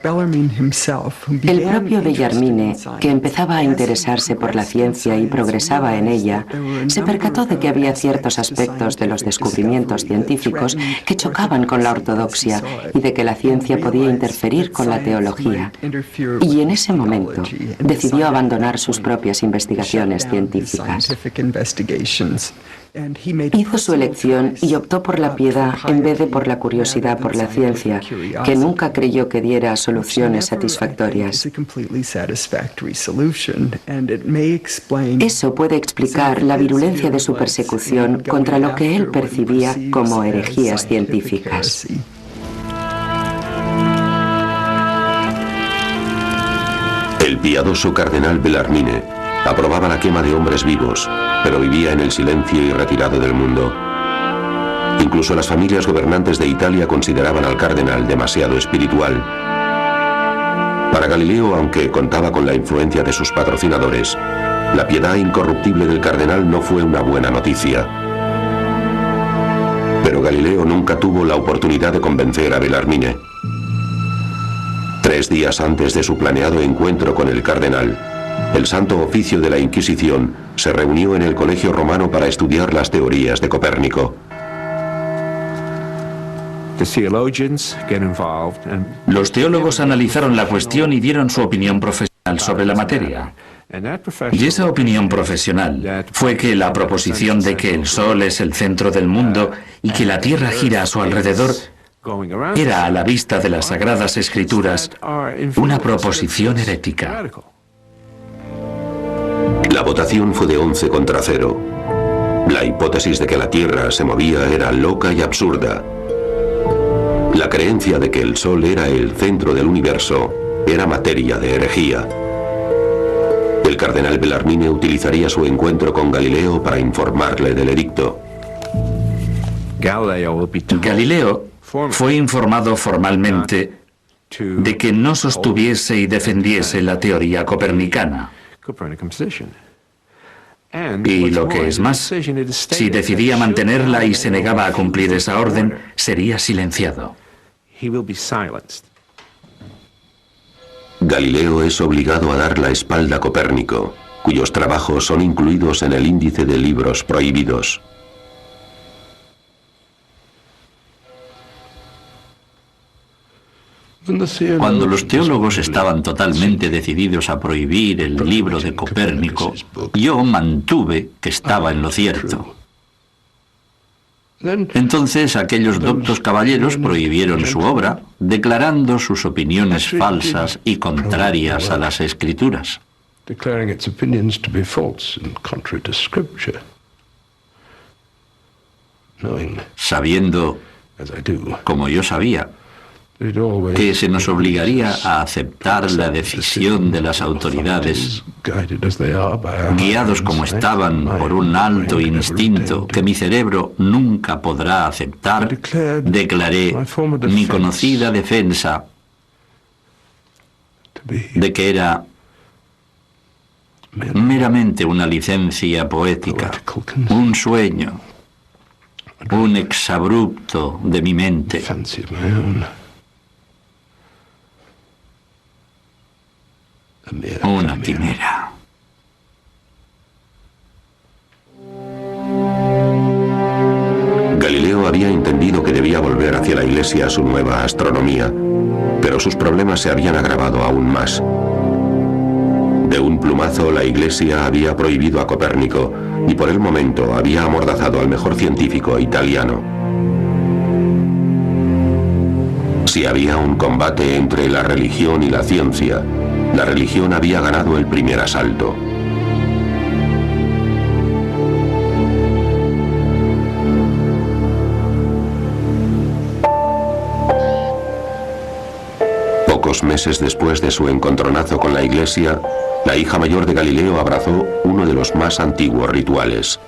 El propio Bellarmine, que empezaba a interesarse por la ciencia y progresaba en ella, se percató de que había ciertos aspectos de los descubrimientos científicos que chocaban con la ortodoxia y de que la ciencia podía interferir con la teología. Y en ese momento decidió abandonar sus propias investigaciones científicas. Hizo su elección y optó por la piedad en vez de por la curiosidad por la ciencia, que nunca creyó que diera soluciones satisfactorias. Eso puede explicar la virulencia de su persecución contra lo que él percibía como herejías científicas. El piadoso cardenal Bellarmine aprobaba la quema de hombres vivos, pero vivía en el silencio y retirado del mundo. Incluso las familias gobernantes de Italia consideraban al cardenal demasiado espiritual. Para Galileo, aunque contaba con la influencia de sus patrocinadores, la piedad incorruptible del cardenal no fue una buena noticia. Pero Galileo nunca tuvo la oportunidad de convencer a Bellarmine. 3 días antes de su planeado encuentro con el cardenal, el Santo Oficio de la Inquisición se reunió en el Colegio Romano para estudiar las teorías de Copérnico. Los teólogos analizaron la cuestión y dieron su opinión profesional sobre la materia. Y esa opinión profesional fue que la proposición de que el Sol es el centro del mundo y que la Tierra gira a su alrededor era a la vista de las Sagradas Escrituras una proposición herética. La votación fue de 11 contra 0. La hipótesis de que la Tierra se movía era loca y absurda. La creencia de que el Sol era el centro del universo era materia de herejía. El cardenal Bellarmine utilizaría su encuentro con Galileo para informarle del edicto. Galileo fue informado formalmente de que no sostuviese y defendiese la teoría copernicana. Y lo que es más, si decidía mantenerla y se negaba a cumplir esa orden, sería silenciado. Galileo es obligado a dar la espalda a Copérnico, cuyos trabajos son incluidos en el índice de libros prohibidos. Cuando los teólogos estaban totalmente decididos a prohibir el libro de Copérnico, yo mantuve que estaba en lo cierto. Entonces aquellos doctos caballeros prohibieron su obra, declarando sus opiniones falsas y contrarias a las Escrituras. Sabiendo, como yo sabía, que se nos obligaría a aceptar la decisión de las autoridades, guiados como estaban por un alto instinto que mi cerebro nunca podrá aceptar, declaré mi conocida defensa de que era meramente una licencia poética, un sueño, un exabrupto de mi mente. Una quimera. Galileo había entendido que debía volver hacia la Iglesia a su nueva astronomía, pero sus problemas se habían agravado aún más. De un plumazo, la Iglesia había prohibido a Copérnico y por el momento había amordazado al mejor científico italiano. Si había un combate entre la religión y la ciencia, la religión había ganado el primer asalto. Pocos meses después de su encontronazo con la Iglesia, la hija mayor de Galileo abrazó uno de los más antiguos rituales.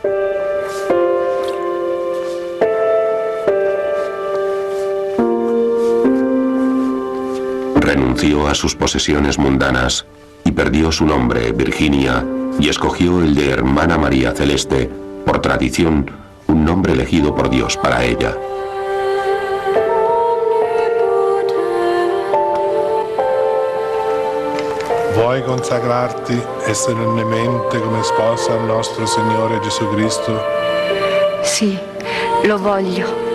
Renunció a sus posesiones mundanas y perdió su nombre, Virginia, y escogió el de Hermana María Celeste, por tradición, un nombre elegido por Dios para ella. Vuoi consacrarti solennemente come sposa al nostro Signore Gesù Cristo? Sì, lo voglio.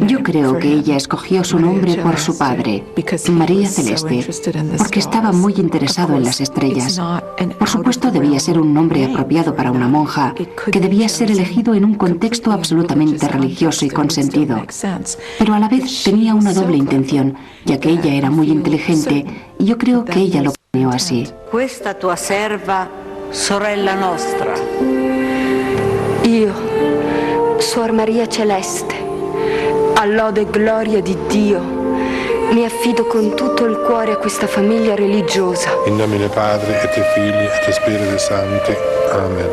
Yo creo que ella escogió su nombre por su padre, María Celeste, porque estaba muy interesado en las estrellas. Por supuesto, debía ser un nombre apropiado para una monja, que debía ser elegido en un contexto absolutamente religioso y consentido. Pero a la vez tenía una doble intención, ya que ella era muy inteligente, y yo creo que ella lo planeó así. Questa tua serva, sorella nostra. Io, Suor Maria Celeste, a lode e gloria di Dio, mi affido con tutto il cuore a questa famiglia religiosa. In nomine Padre et Filii et Spiriti Sancti. Amen.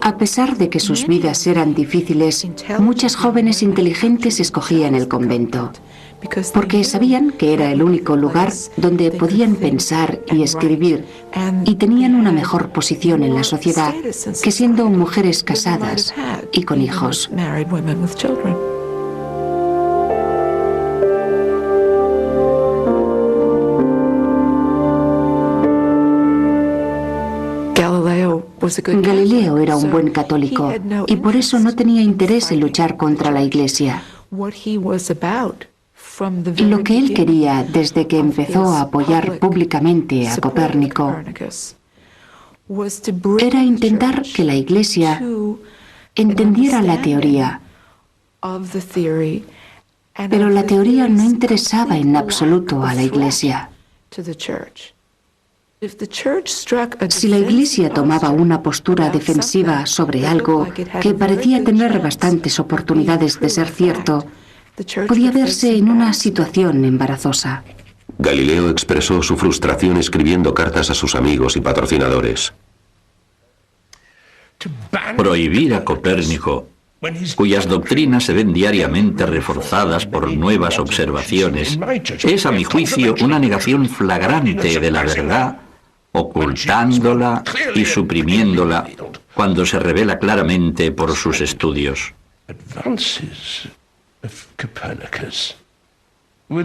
A pesar de que sus vidas eran difíciles, muchas jóvenes inteligentes escogían el convento, porque sabían que era el único lugar donde podían pensar y escribir, y tenían una mejor posición en la sociedad que siendo mujeres casadas y con hijos. Galileo era un buen católico y por eso no tenía interés en luchar contra la Iglesia. Lo que él quería desde que empezó a apoyar públicamente a Copérnico era intentar que la Iglesia entendiera la teoría, pero la teoría no interesaba en absoluto a la Iglesia. Si la Iglesia tomaba una postura defensiva sobre algo que parecía tener bastantes oportunidades de ser cierto, podía verse en una situación embarazosa. Galileo expresó su frustración escribiendo cartas a sus amigos y patrocinadores. Prohibir a Copérnico, cuyas doctrinas se ven diariamente reforzadas por nuevas observaciones, es, a mi juicio, una negación flagrante de la verdad, ocultándola y suprimiéndola cuando se revela claramente por sus estudios.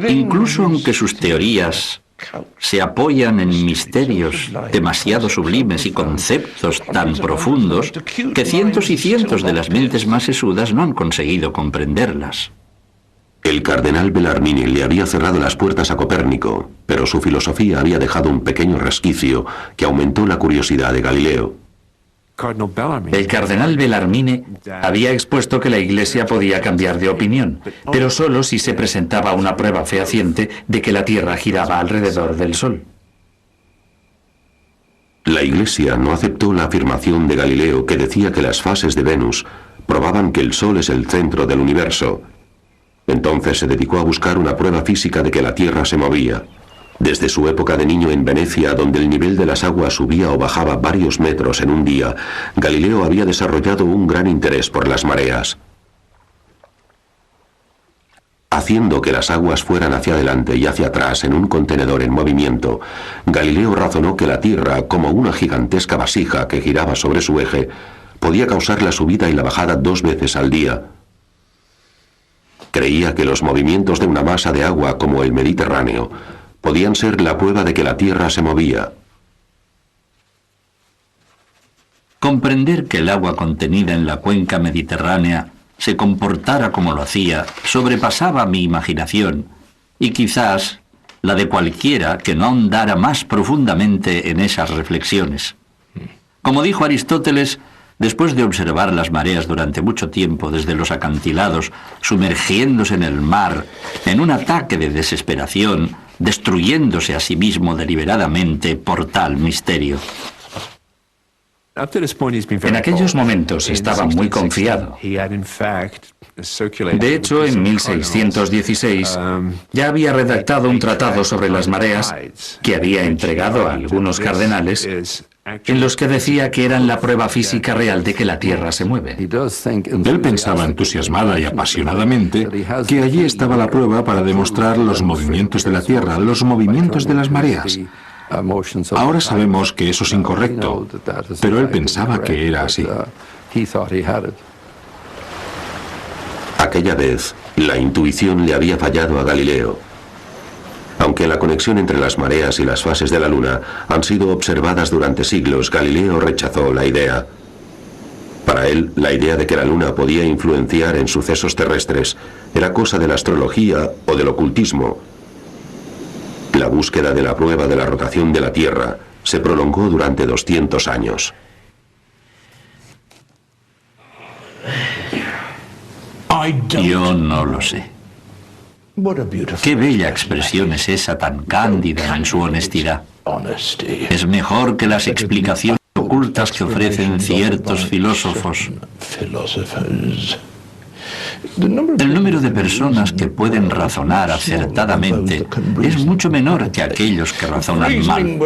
Incluso aunque sus teorías se apoyan en misterios demasiado sublimes y conceptos tan profundos que cientos y cientos de las mentes más sesudas no han conseguido comprenderlas. El cardenal Bellarmine le había cerrado las puertas a Copérnico, pero su filosofía había dejado un pequeño resquicio que aumentó la curiosidad de Galileo. El cardenal Bellarmine había expuesto que la Iglesia podía cambiar de opinión, pero solo si se presentaba una prueba fehaciente de que la Tierra giraba alrededor del Sol. La Iglesia no aceptó la afirmación de Galileo que decía que las fases de Venus probaban que el Sol es el centro del universo. Entonces se dedicó a buscar una prueba física de que la Tierra se movía. Desde su época de niño en Venecia, donde el nivel de las aguas subía o bajaba varios metros en un día, Galileo había desarrollado un gran interés por las mareas. Haciendo que las aguas fueran hacia adelante y hacia atrás en un contenedor en movimiento, Galileo razonó que la Tierra, como una gigantesca vasija que giraba sobre su eje, podía causar la subida y la bajada 2 veces al día. Creía que los movimientos de una masa de agua como el Mediterráneo podían ser la prueba de que la Tierra se movía. Comprender que el agua contenida en la cuenca mediterránea se comportara como lo hacía sobrepasaba mi imaginación y quizás la de cualquiera que no ahondara más profundamente en esas reflexiones. Como dijo Aristóteles, después de observar las mareas durante mucho tiempo desde los acantilados, sumergiéndose en el mar, en un ataque de desesperación, destruyéndose a sí mismo deliberadamente por tal misterio. En aquellos momentos estaba muy confiado. De hecho, en 1616 ya había redactado un tratado sobre las mareas que había entregado a algunos cardenales, en los que decía que eran la prueba física real de que la Tierra se mueve. Él pensaba entusiasmada y apasionadamente que allí estaba la prueba para demostrar los movimientos de la Tierra, los movimientos de las mareas. Ahora sabemos que eso es incorrecto, pero él pensaba que era así. Aquella vez, la intuición le había fallado a Galileo. Aunque la conexión entre las mareas y las fases de la Luna han sido observadas durante siglos, Galileo rechazó la idea. Para él, la idea de que la Luna podía influenciar en sucesos terrestres era cosa de la astrología o del ocultismo. La búsqueda de la prueba de la rotación de la Tierra se prolongó durante 200 años. Yo no lo sé. Qué bella expresión es esa tan cándida en su honestidad. Es mejor que las explicaciones ocultas que ofrecen ciertos filósofos. El número de personas que pueden razonar acertadamente es mucho menor que aquellos que razonan mal.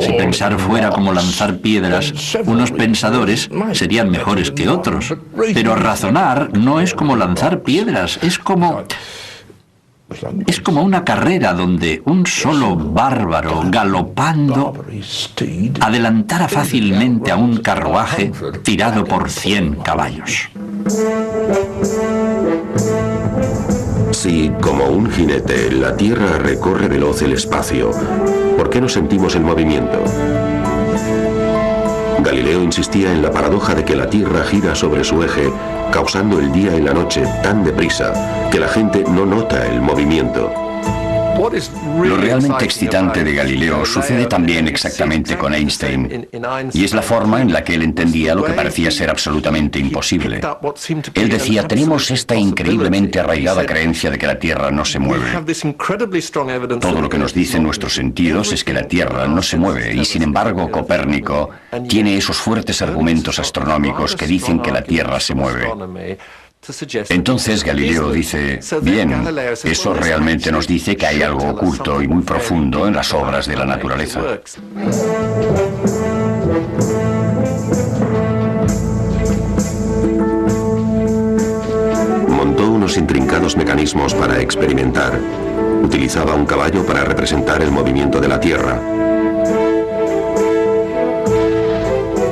Si pensar fuera como lanzar piedras, unos pensadores serían mejores que otros. Pero razonar no es como lanzar piedras, es como una carrera donde un solo bárbaro galopando adelantara fácilmente a un carruaje tirado por 100 caballos. Si, como un jinete, la Tierra recorre veloz el espacio, ¿por qué no sentimos el movimiento? Galileo insistía en la paradoja de que la Tierra gira sobre su eje, causando el día y la noche tan deprisa que la gente no nota el movimiento. Lo realmente excitante de Galileo sucede también exactamente con Einstein, y es la forma en la que él entendía lo que parecía ser absolutamente imposible. Él decía, tenemos esta increíblemente arraigada creencia de que la Tierra no se mueve. Todo lo que nos dicen nuestros sentidos es que la Tierra no se mueve, y sin embargo Copérnico tiene esos fuertes argumentos astronómicos que dicen que la Tierra se mueve. Entonces Galileo dice, bien, eso realmente nos dice que hay algo oculto y muy profundo en las obras de la naturaleza. Montó unos intrincados mecanismos para experimentar. Utilizaba un caballo para representar el movimiento de la Tierra.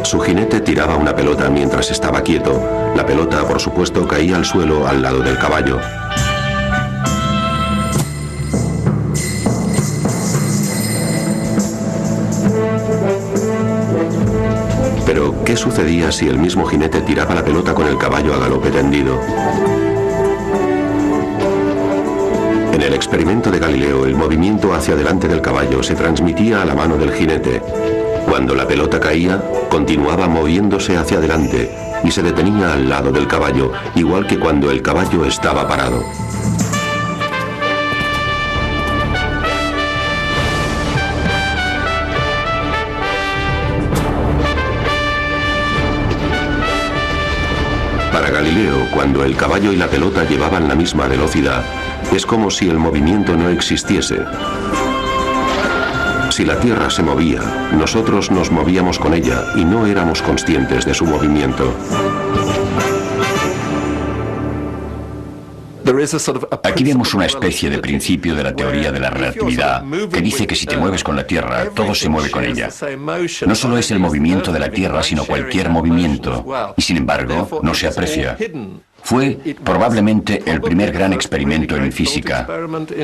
Su jinete tiraba una pelota mientras estaba quieto. La pelota, por supuesto, caía al suelo al lado del caballo. Pero, ¿qué sucedía si el mismo jinete tiraba la pelota con el caballo a galope tendido? En el experimento de Galileo, el movimiento hacia adelante del caballo se transmitía a la mano del jinete. Cuando la pelota caía, continuaba moviéndose hacia adelante y se detenía al lado del caballo, igual que cuando el caballo estaba parado. Para Galileo, cuando el caballo y la pelota llevaban la misma velocidad, es como si el movimiento no existiese. Si la Tierra se movía, nosotros nos movíamos con ella y no éramos conscientes de su movimiento. Aquí vemos una especie de principio de la teoría de la relatividad que dice que si te mueves con la Tierra, todo se mueve con ella. No solo es el movimiento de la Tierra, sino cualquier movimiento, y sin embargo no se aprecia. Fue probablemente el primer gran experimento en física.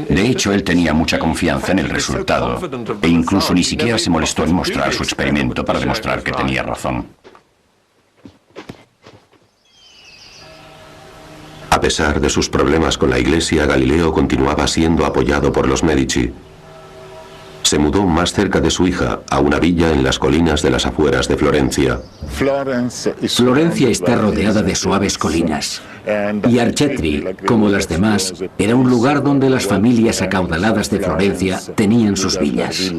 De hecho, él tenía mucha confianza en el resultado, e incluso ni siquiera se molestó en mostrar su experimento para demostrar que tenía razón. A pesar de sus problemas con la Iglesia, Galileo continuaba siendo apoyado por los Medici. Se mudó más cerca de su hija, a una villa en las colinas de las afueras de Florencia. Florencia está rodeada de suaves colinas, y Arcetri, como las demás, era un lugar donde las familias acaudaladas de Florencia tenían sus villas.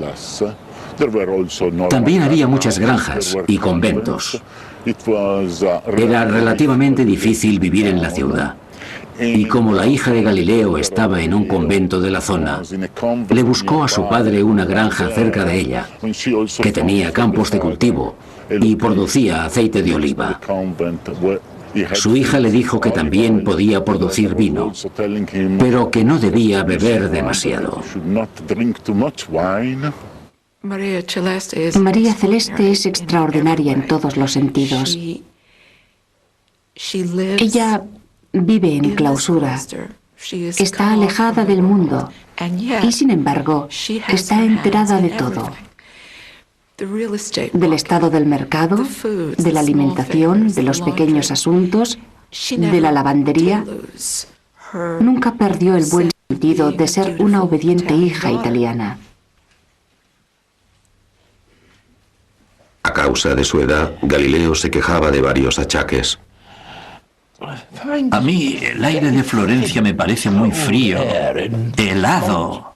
También había muchas granjas y conventos. Era relativamente difícil vivir en la ciudad. Y como la hija de Galileo estaba en un convento de la zona, le buscó a su padre una granja cerca de ella, que tenía campos de cultivo y producía aceite de oliva. Su hija le dijo que también podía producir vino, pero que no debía beber demasiado. María Celeste es extraordinaria en todos los sentidos. Ella vive en clausura, está alejada del mundo y sin embargo está enterada de todo. Del estado del mercado, de la alimentación, de los pequeños asuntos, de la lavandería. Nunca perdió el buen sentido de ser una obediente hija italiana. A causa de su edad, Galileo se quejaba de varios achaques. A mí el aire de Florencia me parece muy frío, helado.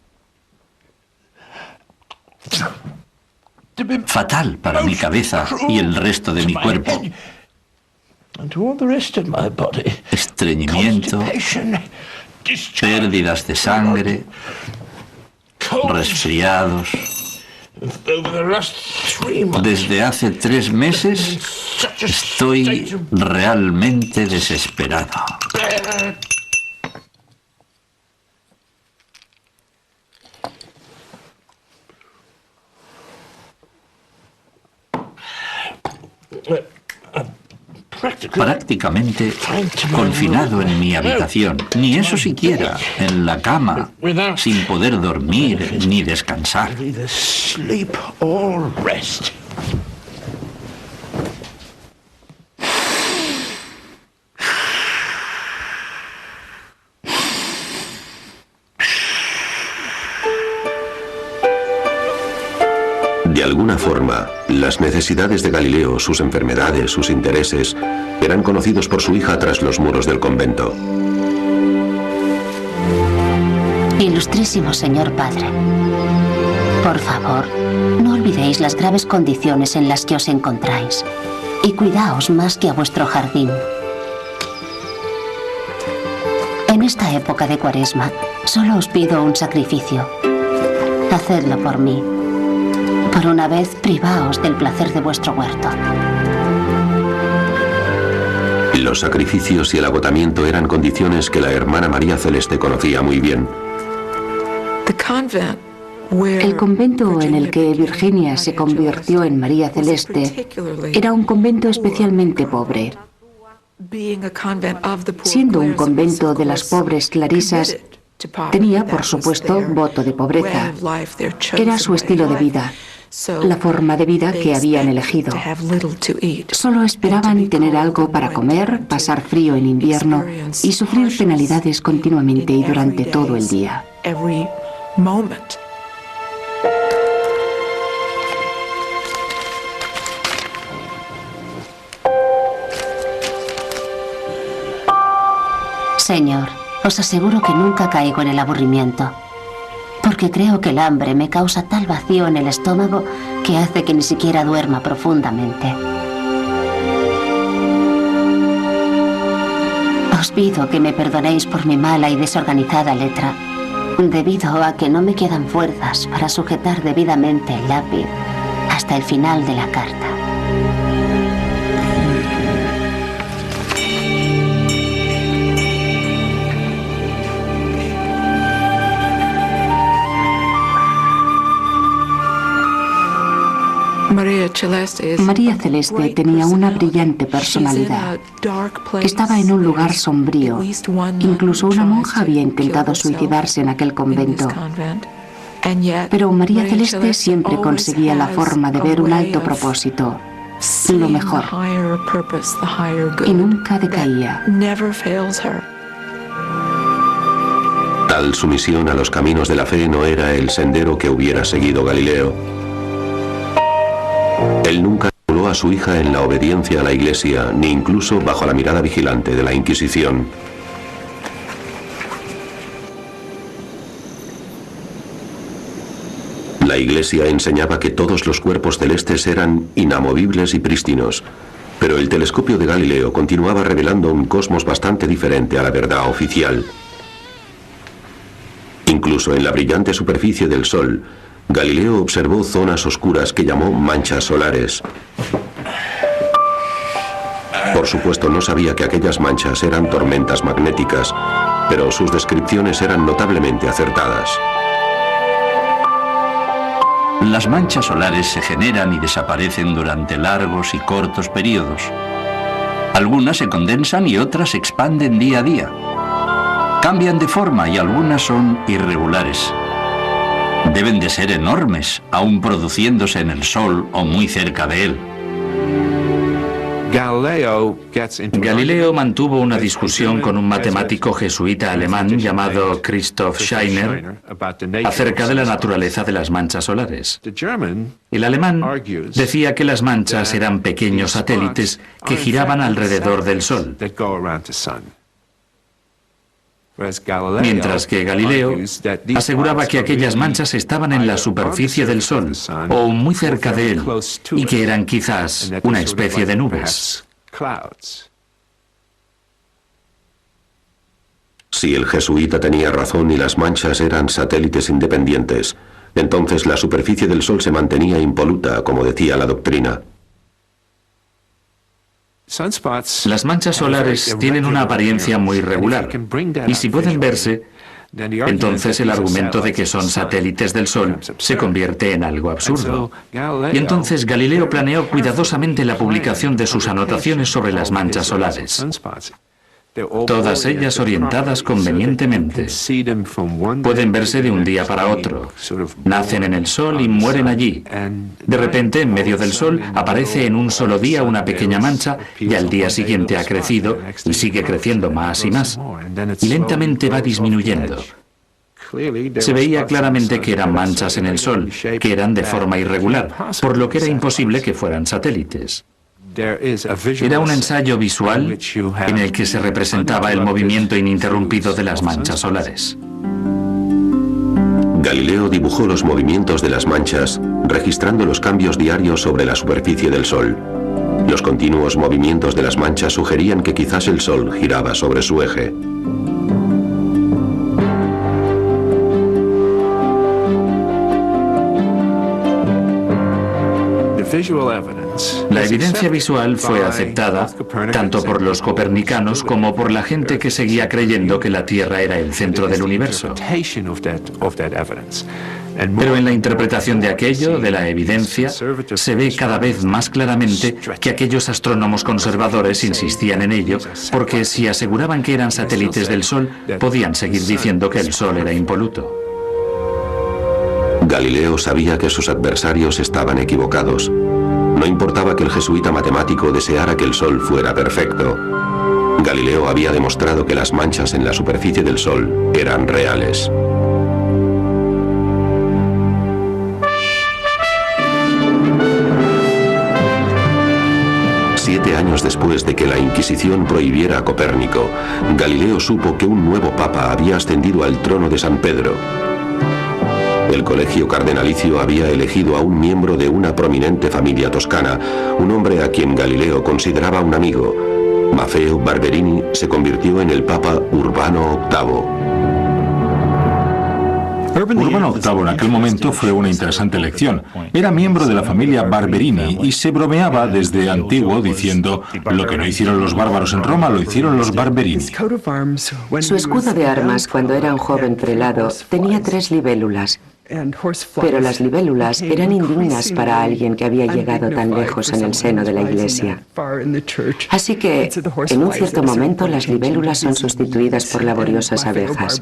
Fatal para mi cabeza y el resto de mi cuerpo. Estreñimiento, pérdidas de sangre, resfriados. Desde hace 3 meses estoy realmente desesperado. Prácticamente confinado en mi habitación, ni eso siquiera, en la cama, sin poder dormir ni descansar. De alguna forma, las necesidades de Galileo, sus enfermedades, sus intereses, eran conocidos por su hija tras los muros del convento. Ilustrísimo señor padre, por favor, no olvidéis las graves condiciones en las que os encontráis y cuidaos más que a vuestro jardín. En esta época de Cuaresma, solo os pido un sacrificio. Hacedlo por mí. Por una vez, privaos del placer de vuestro huerto. Los sacrificios y el agotamiento eran condiciones que la hermana María Celeste conocía muy bien. El convento en el que Virginia se convirtió en María Celeste era un convento especialmente pobre. Siendo un convento de las pobres clarisas, tenía, por supuesto, voto de pobreza. Era su estilo de vida, la forma de vida que habían elegido. Solo esperaban tener algo para comer, pasar frío en invierno y sufrir penalidades continuamente y durante todo el día. Señor, os aseguro que nunca caigo en el aburrimiento, porque creo que el hambre me causa tal vacío en el estómago que hace que ni siquiera duerma profundamente. Os pido que me perdonéis por mi mala y desorganizada letra, debido a que no me quedan fuerzas para sujetar debidamente el lápiz hasta el final de la carta. María Celeste tenía una brillante personalidad. Estaba en un lugar sombrío. Incluso una monja había intentado suicidarse en aquel convento. Pero María Celeste siempre conseguía la forma de ver un alto propósito, lo mejor, y nunca decaía. Tal sumisión a los caminos de la fe no era el sendero que hubiera seguido Galileo. Él nunca estimuló a su hija en la obediencia a la Iglesia, ni incluso bajo la mirada vigilante de la Inquisición. La Iglesia enseñaba que todos los cuerpos celestes eran inamovibles y prístinos, pero el telescopio de Galileo continuaba revelando un cosmos bastante diferente a la verdad oficial. Incluso en la brillante superficie del Sol, Galileo observó zonas oscuras que llamó manchas solares. Por supuesto, no sabía que aquellas manchas eran tormentas magnéticas, pero sus descripciones eran notablemente acertadas. Las manchas solares se generan y desaparecen durante largos y cortos periodos. Algunas se condensan y otras se expanden día a día. Cambian de forma y algunas son irregulares. Deben de ser enormes, aún produciéndose en el Sol o muy cerca de él. Galileo mantuvo una discusión con un matemático jesuita alemán llamado Christoph Scheiner acerca de la naturaleza de las manchas solares. El alemán decía que las manchas eran pequeños satélites que giraban alrededor del Sol, mientras que Galileo aseguraba que aquellas manchas estaban en la superficie del Sol o muy cerca de él y que eran quizás una especie de nubes. Si el jesuita tenía razón y las manchas eran satélites independientes, entonces la superficie del Sol se mantenía impoluta, como decía la doctrina. Las manchas solares tienen una apariencia muy regular, y si pueden verse, entonces el argumento de que son satélites del Sol se convierte en algo absurdo. Y entonces Galileo planeó cuidadosamente la publicación de sus anotaciones sobre las manchas solares, todas ellas orientadas convenientemente. Pueden verse de un día para otro. Nacen en el Sol y mueren allí. De repente, en medio del Sol, aparece en un solo día una pequeña mancha y al día siguiente ha crecido y sigue creciendo más y más. Y lentamente va disminuyendo. Se veía claramente que eran manchas en el Sol, que eran de forma irregular, por lo que era imposible que fueran satélites. Era un ensayo visual en el que se representaba el movimiento ininterrumpido de las manchas solares. Galileo dibujó los movimientos de las manchas, registrando los cambios diarios sobre la superficie del Sol. Los continuos movimientos de las manchas sugerían que quizás el Sol giraba sobre su eje. La evidencia visual fue aceptada tanto por los copernicanos como por la gente que seguía creyendo que la Tierra era el centro del universo. Pero en la interpretación de aquello, de la evidencia, se ve cada vez más claramente que aquellos astrónomos conservadores insistían en ello, porque si aseguraban que eran satélites del Sol, podían seguir diciendo que el Sol era impoluto. Galileo sabía que sus adversarios estaban equivocados. No importaba que el jesuita matemático deseara que el Sol fuera perfecto. Galileo había demostrado que las manchas en la superficie del Sol eran reales. Siete años después de que la Inquisición prohibiera a Copérnico, Galileo supo que un nuevo papa había ascendido al trono de San Pedro. El colegio cardenalicio había elegido a un miembro de una prominente familia toscana, un hombre a quien Galileo consideraba un amigo. Maffeo Barberini se convirtió en el Papa Urbano VIII. Urbano VIII en aquel momento fue una interesante elección. Era miembro de la familia Barberini y se bromeaba desde antiguo diciendo: lo que no hicieron los bárbaros en Roma lo hicieron los Barberini. Su escudo de armas cuando era un joven prelado tenía 3 libélulas. Pero las libélulas eran indignas para alguien que había llegado tan lejos en el seno de la Iglesia. Así que, en un cierto momento, las libélulas son sustituidas por laboriosas abejas.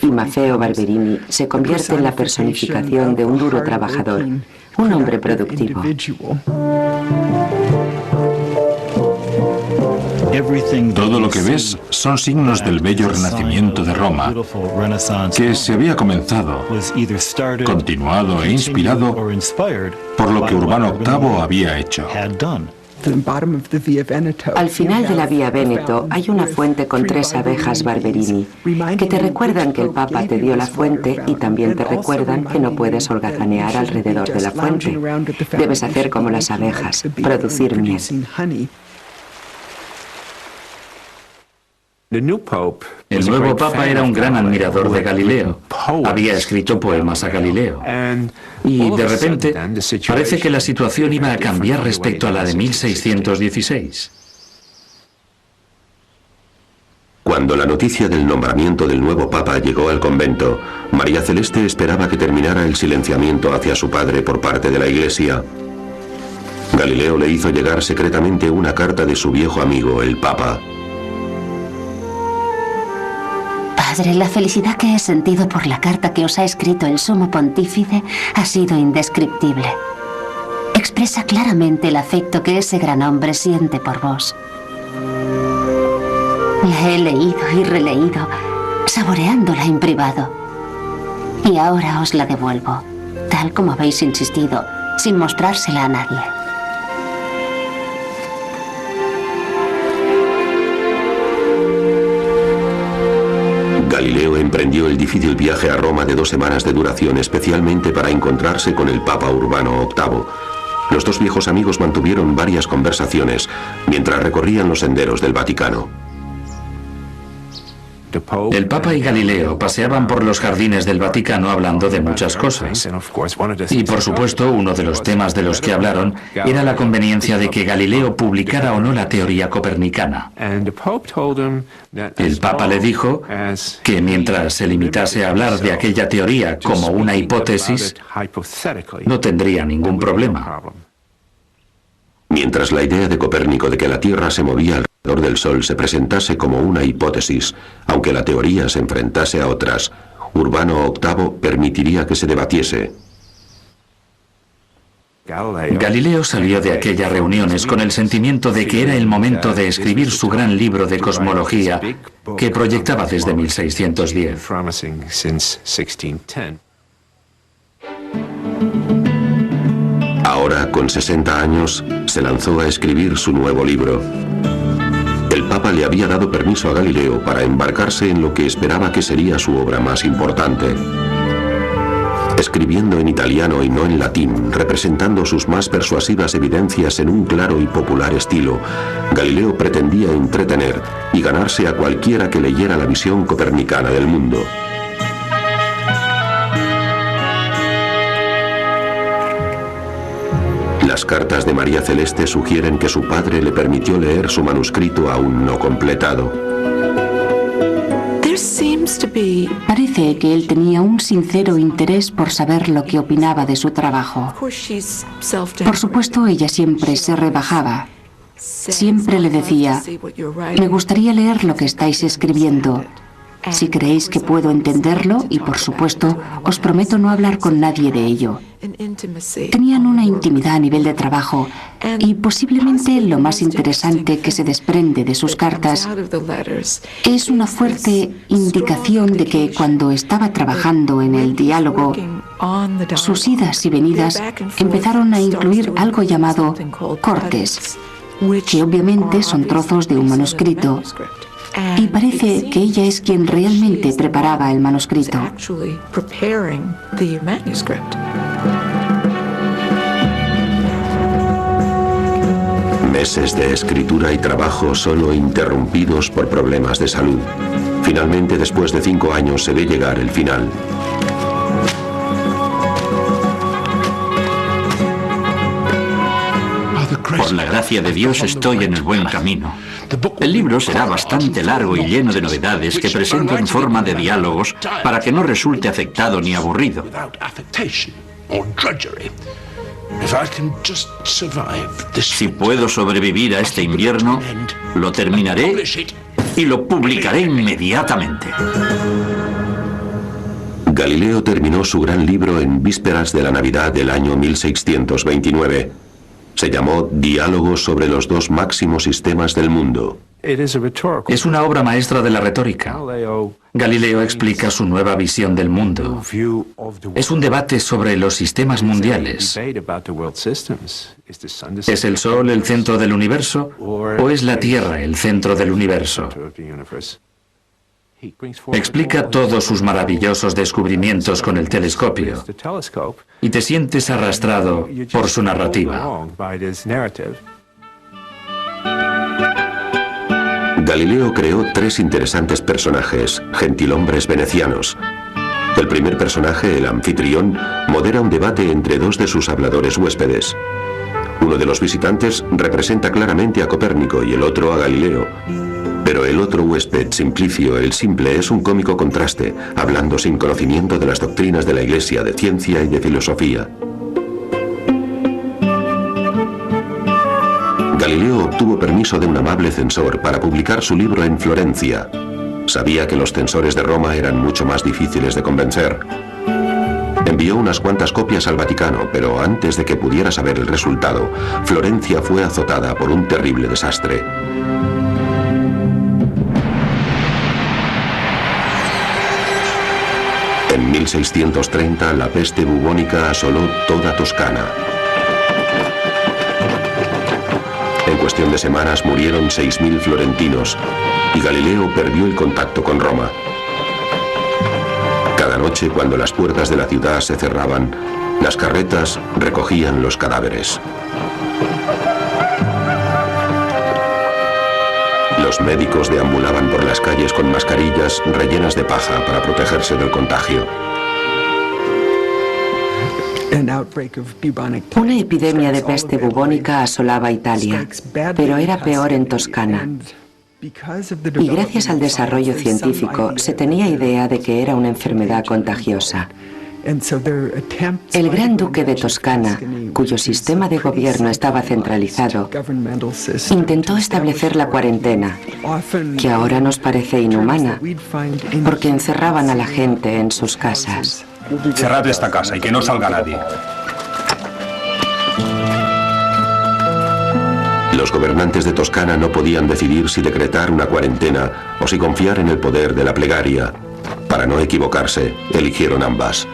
Y Maffeo Barberini se convierte en la personificación de un duro trabajador, un hombre productivo. Todo lo que ves son signos del bello renacimiento de Roma, que se había comenzado, continuado e inspirado por lo que Urbano VIII había hecho. Al final de la Vía Véneto hay una fuente con 3 abejas Barberini, que te recuerdan que el Papa te dio la fuente y también te recuerdan que no puedes holgazanear alrededor de la fuente. Debes hacer como las abejas, producir miel. El nuevo papa era un gran admirador de Galileo. Había escrito poemas a Galileo. Y de repente parece que la situación iba a cambiar respecto a la de 1616. Cuando la noticia del nombramiento del nuevo papa llegó al convento, María Celeste esperaba que terminara el silenciamiento hacia su padre por parte de la Iglesia. Galileo le hizo llegar secretamente una carta de su viejo amigo, el Papa. Padre, la felicidad que he sentido por la carta que os ha escrito el Sumo Pontífice ha sido indescriptible. Expresa claramente el afecto que ese gran hombre siente por vos. La he leído y releído, saboreándola en privado. Y ahora os la devuelvo, tal como habéis insistido, sin mostrársela a nadie. Galileo emprendió el difícil viaje a Roma de 2 semanas de duración especialmente para encontrarse con el Papa Urbano VIII. Los 2 viejos amigos mantuvieron varias conversaciones mientras recorrían los senderos del Vaticano. El Papa y Galileo paseaban por los jardines del Vaticano hablando de muchas cosas. Y por supuesto, uno de los temas de los que hablaron era la conveniencia de que Galileo publicara o no la teoría copernicana. El Papa le dijo que mientras se limitase a hablar de aquella teoría como una hipótesis, no tendría ningún problema. Mientras la idea de Copérnico de que la Tierra se movía alrededor del Sol se presentase como una hipótesis, aunque la teoría se enfrentase a otras, Urbano VIII permitiría que se debatiese. Galileo salió de aquellas reuniones con el sentimiento de que era el momento de escribir su gran libro de cosmología que proyectaba desde 1610. Ahora, con 60 años, se lanzó a escribir su nuevo libro. El Papa le había dado permiso a Galileo para embarcarse en lo que esperaba que sería su obra más importante. Escribiendo en italiano y no en latín, representando sus más persuasivas evidencias en un claro y popular estilo, Galileo pretendía entretener y ganarse a cualquiera que leyera la visión copernicana del mundo. Las cartas de María Celeste sugieren que su padre le permitió leer su manuscrito aún no completado. Parece que él tenía un sincero interés por saber lo que opinaba de su trabajo. Por supuesto, ella siempre se rebajaba. Siempre le decía, me gustaría leer lo que estáis escribiendo. Si creéis que puedo entenderlo, y por supuesto, os prometo no hablar con nadie de ello. Tenían una intimidad a nivel de trabajo, y posiblemente lo más interesante que se desprende de sus cartas es una fuerte indicación de que cuando estaba trabajando en el diálogo, sus idas y venidas empezaron a incluir algo llamado cortes, que obviamente son trozos de un manuscrito. Y parece que ella es quien realmente preparaba el manuscrito. Meses de escritura y trabajo solo interrumpidos por problemas de salud. Finalmente, después de 5 años, se ve llegar el final. Por la gracia de Dios estoy en el buen camino. El libro será bastante largo y lleno de novedades que presento en forma de diálogos para que no resulte afectado ni aburrido. Si puedo sobrevivir a este invierno, lo terminaré y lo publicaré inmediatamente. Galileo terminó su gran libro en vísperas de la Navidad del año 1629. Se llamó Diálogos sobre los dos máximos sistemas del mundo. Es una obra maestra de la retórica. Galileo explica su nueva visión del mundo. Es un debate sobre los sistemas mundiales. ¿Es el Sol el centro del universo o es la Tierra el centro del universo? Explica todos sus maravillosos descubrimientos con el telescopio y te sientes arrastrado por su narrativa. Galileo creó 3 interesantes personajes, gentilhombres venecianos. El primer personaje, el anfitrión, modera un debate entre 2 de sus habladores huéspedes. Uno de los visitantes representa claramente a Copérnico y el otro a Galileo. Pero el otro huésped, Simplicio el Simple, es un cómico contraste, hablando sin conocimiento de las doctrinas de la Iglesia, de ciencia y de filosofía. Galileo obtuvo permiso de un amable censor para publicar su libro en Florencia. Sabía que los censores de Roma eran mucho más difíciles de convencer. Envió unas cuantas copias al Vaticano, pero antes de que pudiera saber el resultado, Florencia fue azotada por un terrible desastre. En 1630, la peste bubónica asoló toda Toscana. En cuestión de semanas murieron 6.000 florentinos y Galileo perdió el contacto con Roma. Cada noche, cuando las puertas de la ciudad se cerraban, las carretas recogían los cadáveres. Los médicos deambulaban por las calles con mascarillas rellenas de paja para protegerse del contagio. Una epidemia de peste bubónica asolaba Italia, pero era peor en Toscana. Y gracias al desarrollo científico se tenía idea de que era una enfermedad contagiosa. El gran duque de Toscana, cuyo sistema de gobierno estaba centralizado, intentó establecer la cuarentena, que ahora nos parece inhumana, porque encerraban a la gente en sus casas. Cerrad esta casa y que no salga nadie. Los gobernantes de Toscana no podían decidir si decretar una cuarentena o si confiar en el poder de la plegaria. Para no equivocarse, eligieron ambas.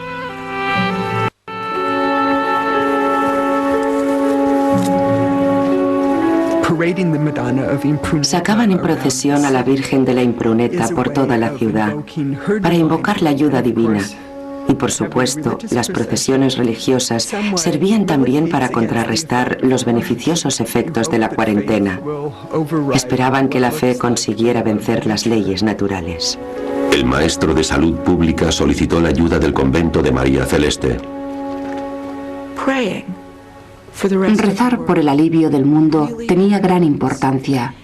Sacaban en procesión a la Virgen de la Impruneta por toda la ciudad para invocar la ayuda divina. Y por supuesto, las procesiones religiosas servían también para contrarrestar los beneficiosos efectos de la cuarentena. Esperaban que la fe consiguiera vencer las leyes naturales. El maestro de salud pública solicitó la ayuda del convento de María Celeste. Rezar por el alivio del mundo tenía gran importancia.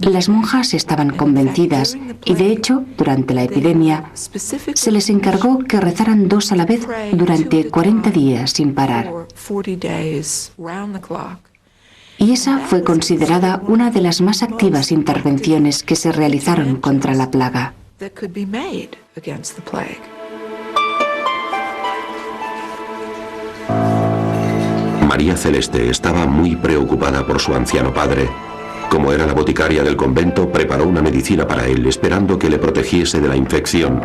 Las monjas estaban convencidas y, de hecho, durante la epidemia, se les encargó que rezaran 2 a la vez durante 40 días sin parar. Y esa fue considerada una de las más activas intervenciones que se realizaron contra la plaga. María Celeste estaba muy preocupada por su anciano padre. Como era la boticaria del convento, preparó una medicina para él, esperando que le protegiese de la infección.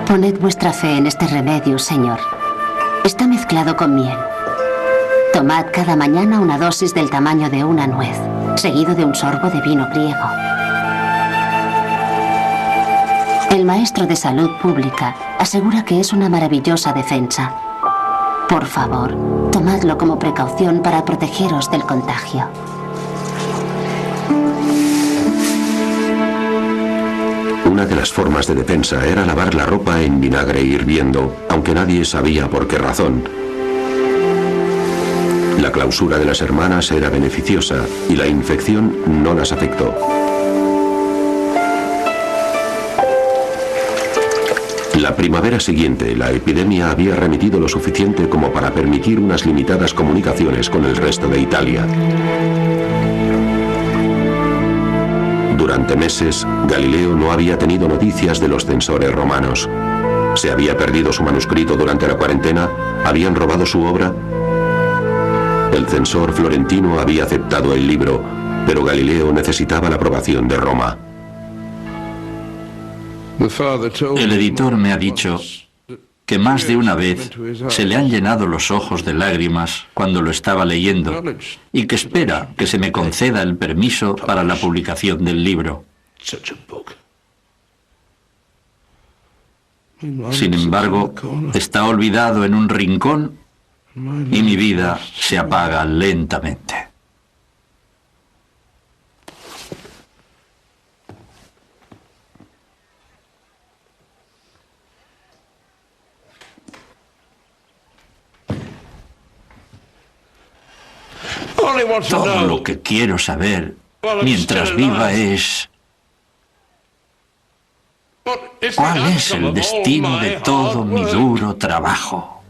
Poned vuestra fe en este remedio, Señor. Está mezclado con miel. Tomad cada mañana una dosis del tamaño de una nuez, seguido de un sorbo de vino griego. El maestro de salud pública asegura que es una maravillosa defensa. Por favor, tomadlo como precaución para protegeros del contagio. Una de las formas de defensa era lavar la ropa en vinagre hirviendo, aunque nadie sabía por qué razón. La clausura de las hermanas era beneficiosa y la infección no las afectó. La primavera siguiente, la epidemia había remitido lo suficiente como para permitir unas limitadas comunicaciones con el resto de Italia. Durante meses, Galileo no había tenido noticias de los censores romanos. ¿Se había perdido su manuscrito durante la cuarentena? ¿Habían robado su obra? El censor florentino había aceptado el libro, pero Galileo necesitaba la aprobación de Roma. El editor me ha dicho que más de una vez se le han llenado los ojos de lágrimas cuando lo estaba leyendo y que espera que se me conceda el permiso para la publicación del libro. Sin embargo, está olvidado en un rincón y mi vida se apaga lentamente. Todo lo que quiero saber mientras viva es... ¿cuál es el destino de todo mi duro trabajo?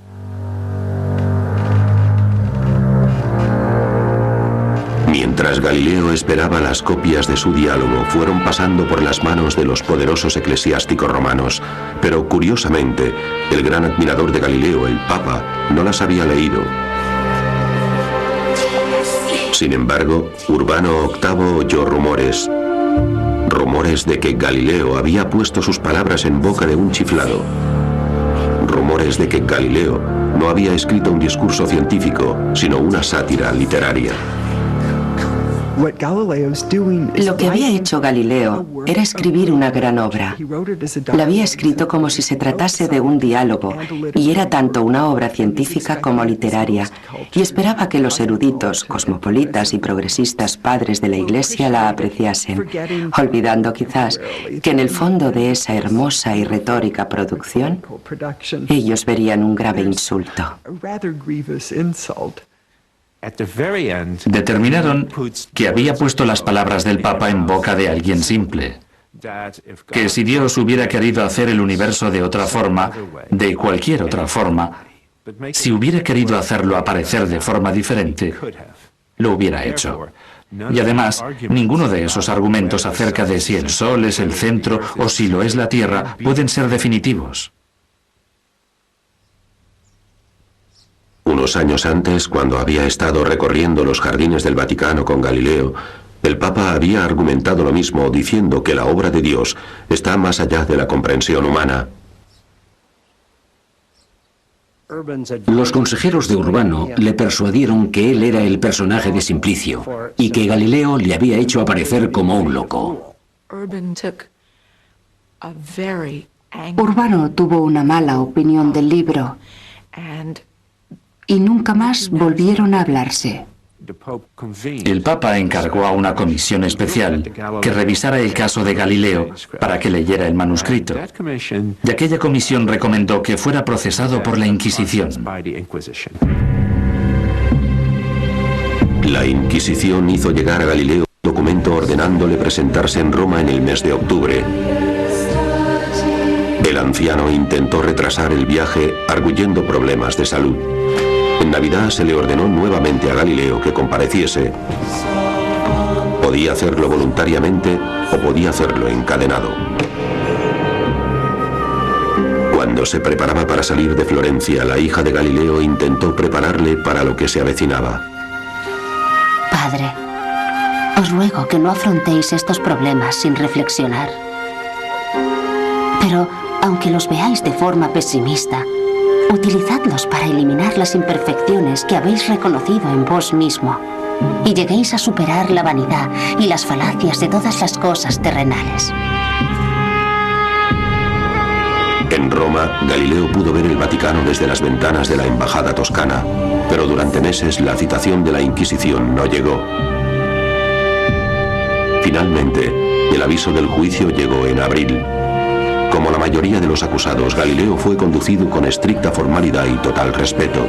Mientras Galileo esperaba, las copias de su diálogo fueron pasando por las manos de los poderosos eclesiásticos romanos, pero curiosamente, el gran admirador de Galileo, el Papa, no las había leído. Sin embargo, Urbano VIII oyó rumores de que Galileo había puesto sus palabras en boca de un chiflado. Rumores de que Galileo no había escrito un discurso científico, sino una sátira literaria. Lo que había hecho Galileo era escribir una gran obra. La había escrito como si se tratase de un diálogo, y era tanto una obra científica como literaria, y esperaba que los eruditos, cosmopolitas y progresistas padres de la Iglesia la apreciasen, olvidando quizás que en el fondo de esa hermosa y retórica producción, ellos verían un grave insulto. Determinaron que había puesto las palabras del Papa en boca de alguien simple, que si Dios hubiera querido hacer el universo de otra forma, de cualquier otra forma, si hubiera querido hacerlo aparecer de forma diferente, lo hubiera hecho. Y además, ninguno de esos argumentos acerca de si el Sol es el centro o si lo es la Tierra pueden ser definitivos. Unos años antes, cuando había estado recorriendo los jardines del Vaticano con Galileo, el Papa había argumentado lo mismo, diciendo que la obra de Dios está más allá de la comprensión humana. Los consejeros de Urbano le persuadieron que él era el personaje de Simplicio y que Galileo le había hecho aparecer como un loco. Urbano tuvo una mala opinión del libro y nunca más volvieron a hablarse. El Papa encargó a una comisión especial que revisara el caso de Galileo para que leyera el manuscrito. Y aquella comisión recomendó que fuera procesado por la Inquisición. La Inquisición hizo llegar a Galileo un documento ordenándole presentarse en Roma en el mes de octubre. El anciano intentó retrasar el viaje arguyendo problemas de salud. En Navidad se le ordenó nuevamente a Galileo que compareciese. Podía hacerlo voluntariamente o podía hacerlo encadenado. Cuando se preparaba para salir de Florencia, la hija de Galileo intentó prepararle para lo que se avecinaba. Padre, os ruego que no afrontéis estos problemas sin reflexionar. Pero, aunque los veáis de forma pesimista, utilizadlos para eliminar las imperfecciones que habéis reconocido en vos mismo y lleguéis a superar la vanidad y las falacias de todas las cosas terrenales. En Roma, Galileo pudo ver el Vaticano desde las ventanas de la embajada toscana, pero durante meses la citación de la Inquisición no llegó. Finalmente, el aviso del juicio llegó en abril. Como la mayoría de los acusados, Galileo fue conducido con estricta formalidad y total respeto.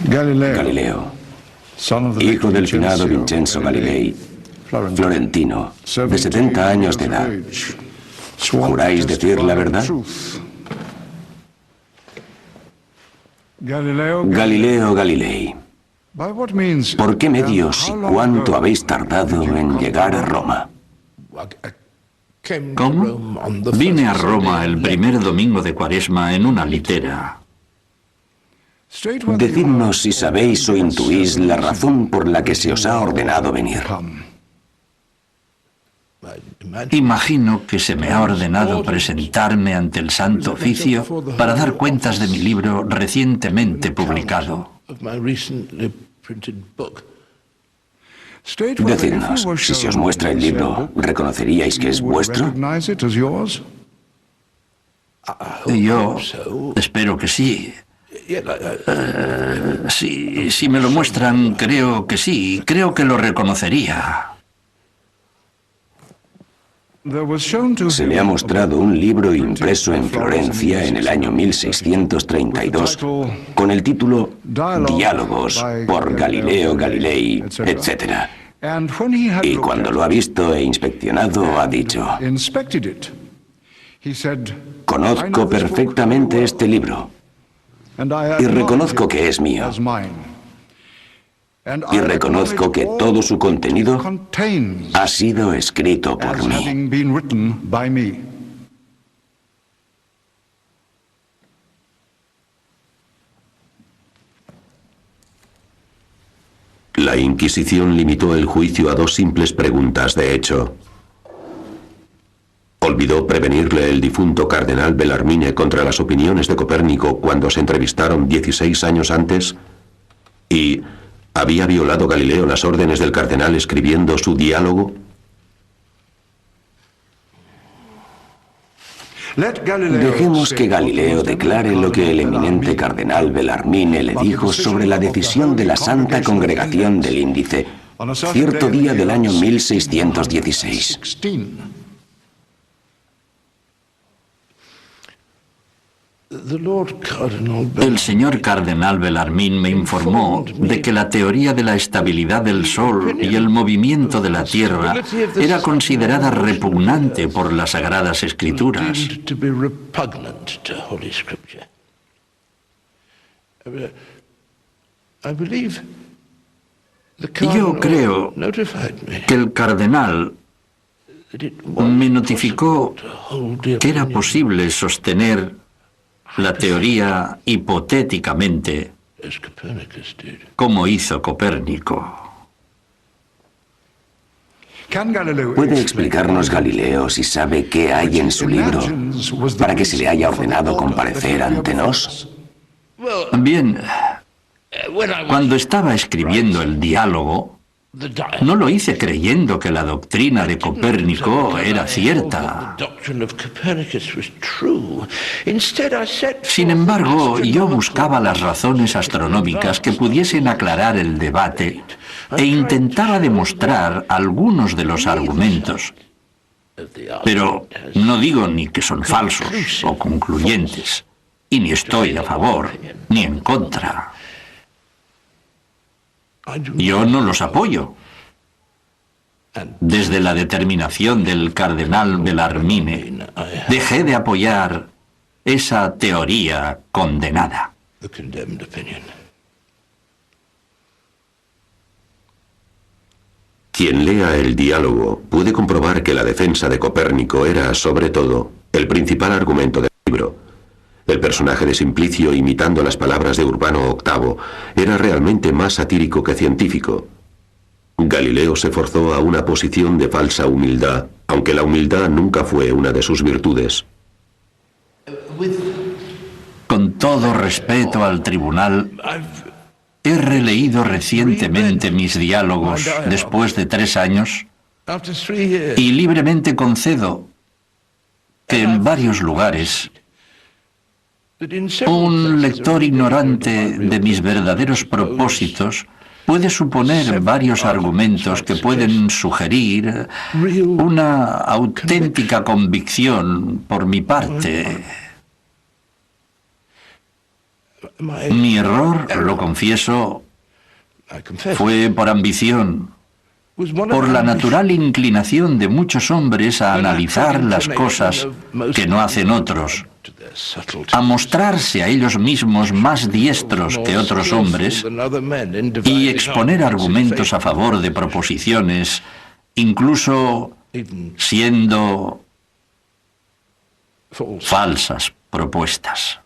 Galileo, hijo del finado Vincenzo Galilei, florentino, de 70 años de edad. ¿Juráis decir la verdad? Galileo Galilei, ¿por qué medios y cuánto habéis tardado en llegar a Roma? ¿Cómo? Vine a Roma el primer domingo de Cuaresma en una litera. Decidnos si sabéis o intuís la razón por la que se os ha ordenado venir. Imagino que se me ha ordenado presentarme ante el Santo Oficio para dar cuentas de mi libro recientemente publicado. Decidnos, si se os muestra el libro, ¿reconoceríais que es vuestro? Yo espero que sí. Si me lo muestran, creo que sí. Creo que lo reconocería. Se le ha mostrado un libro impreso en Florencia en el año 1632 con el título Diálogos por Galileo Galilei, etc. Y cuando lo ha visto e inspeccionado ha dicho: conozco perfectamente este libro y reconozco que es mío. Y reconozco que todo su contenido ha sido escrito por mí. La Inquisición limitó el juicio a 2 simples preguntas de hecho. ¿Olvidó prevenirle el difunto cardenal Bellarmine contra las opiniones de Copérnico cuando se entrevistaron 16 años antes? ¿Y había violado Galileo las órdenes del cardenal escribiendo su diálogo? Dejemos que Galileo declare lo que el eminente cardenal Bellarmine le dijo sobre la decisión de la Santa Congregación del Índice, cierto día del año 1616. El señor cardenal Bellarmine me informó de que la teoría de la estabilidad del Sol y el movimiento de la Tierra era considerada repugnante por las Sagradas Escrituras. Yo creo que el cardenal me notificó que era posible sostener la teoría hipotéticamente, como hizo Copérnico. ¿Puede explicarnos Galileo si sabe qué hay en su libro para que se le haya ordenado comparecer ante nos? Bien, cuando estaba escribiendo el diálogo, no lo hice creyendo que la doctrina de Copérnico era cierta. Sin embargo, yo buscaba las razones astronómicas que pudiesen aclarar el debate e intentaba demostrar algunos de los argumentos. Pero no digo ni que son falsos o concluyentes, y ni estoy a favor ni en contra. Yo no los apoyo. Desde la determinación del cardenal Bellarmine, dejé de apoyar esa teoría condenada. Quien lea el diálogo puede comprobar que la defensa de Copérnico era, sobre todo, el principal argumento del libro. El personaje de Simplicio, imitando las palabras de Urbano VIII, era realmente más satírico que científico. Galileo se forzó a una posición de falsa humildad, aunque la humildad nunca fue una de sus virtudes. Con todo respeto al tribunal, he releído recientemente mis diálogos después de 3 años y libremente concedo que en varios lugares un lector ignorante de mis verdaderos propósitos puede suponer varios argumentos que pueden sugerir una auténtica convicción por mi parte. Mi error, lo confieso, fue por ambición, por la natural inclinación de muchos hombres a analizar las cosas que no hacen otros, a mostrarse a ellos mismos más diestros que otros hombres y exponer argumentos a favor de proposiciones, incluso siendo falsas propuestas.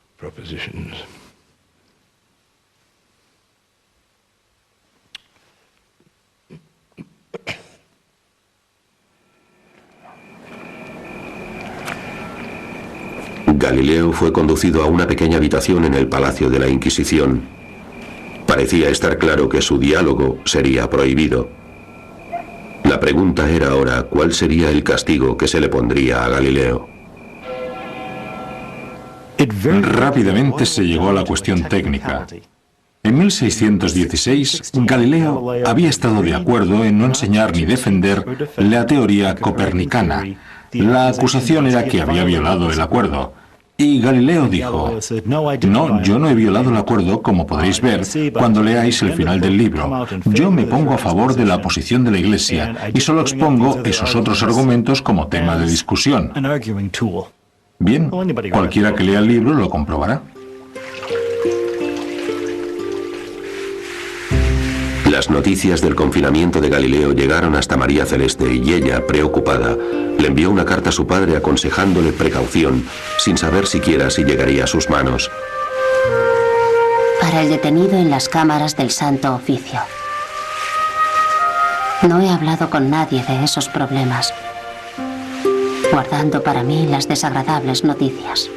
Galileo fue conducido a una pequeña habitación en el Palacio de la Inquisición. Parecía estar claro que su diálogo sería prohibido. La pregunta era ahora cuál sería el castigo que se le pondría a Galileo. Rápidamente se llegó a la cuestión técnica. En 1616, Galileo había estado de acuerdo en no enseñar ni defender la teoría copernicana. La acusación era que había violado el acuerdo. Y Galileo dijo, no, yo no he violado el acuerdo, como podréis ver cuando leáis el final del libro. Yo me pongo a favor de la posición de la Iglesia y solo expongo esos otros argumentos como tema de discusión. Bien, cualquiera que lea el libro lo comprobará. Las noticias del confinamiento de Galileo llegaron hasta María Celeste y ella, preocupada, le envió una carta a su padre aconsejándole precaución, sin saber siquiera si llegaría a sus manos. Para el detenido en las cámaras del Santo Oficio. No he hablado con nadie de esos problemas, guardando para mí las desagradables noticias.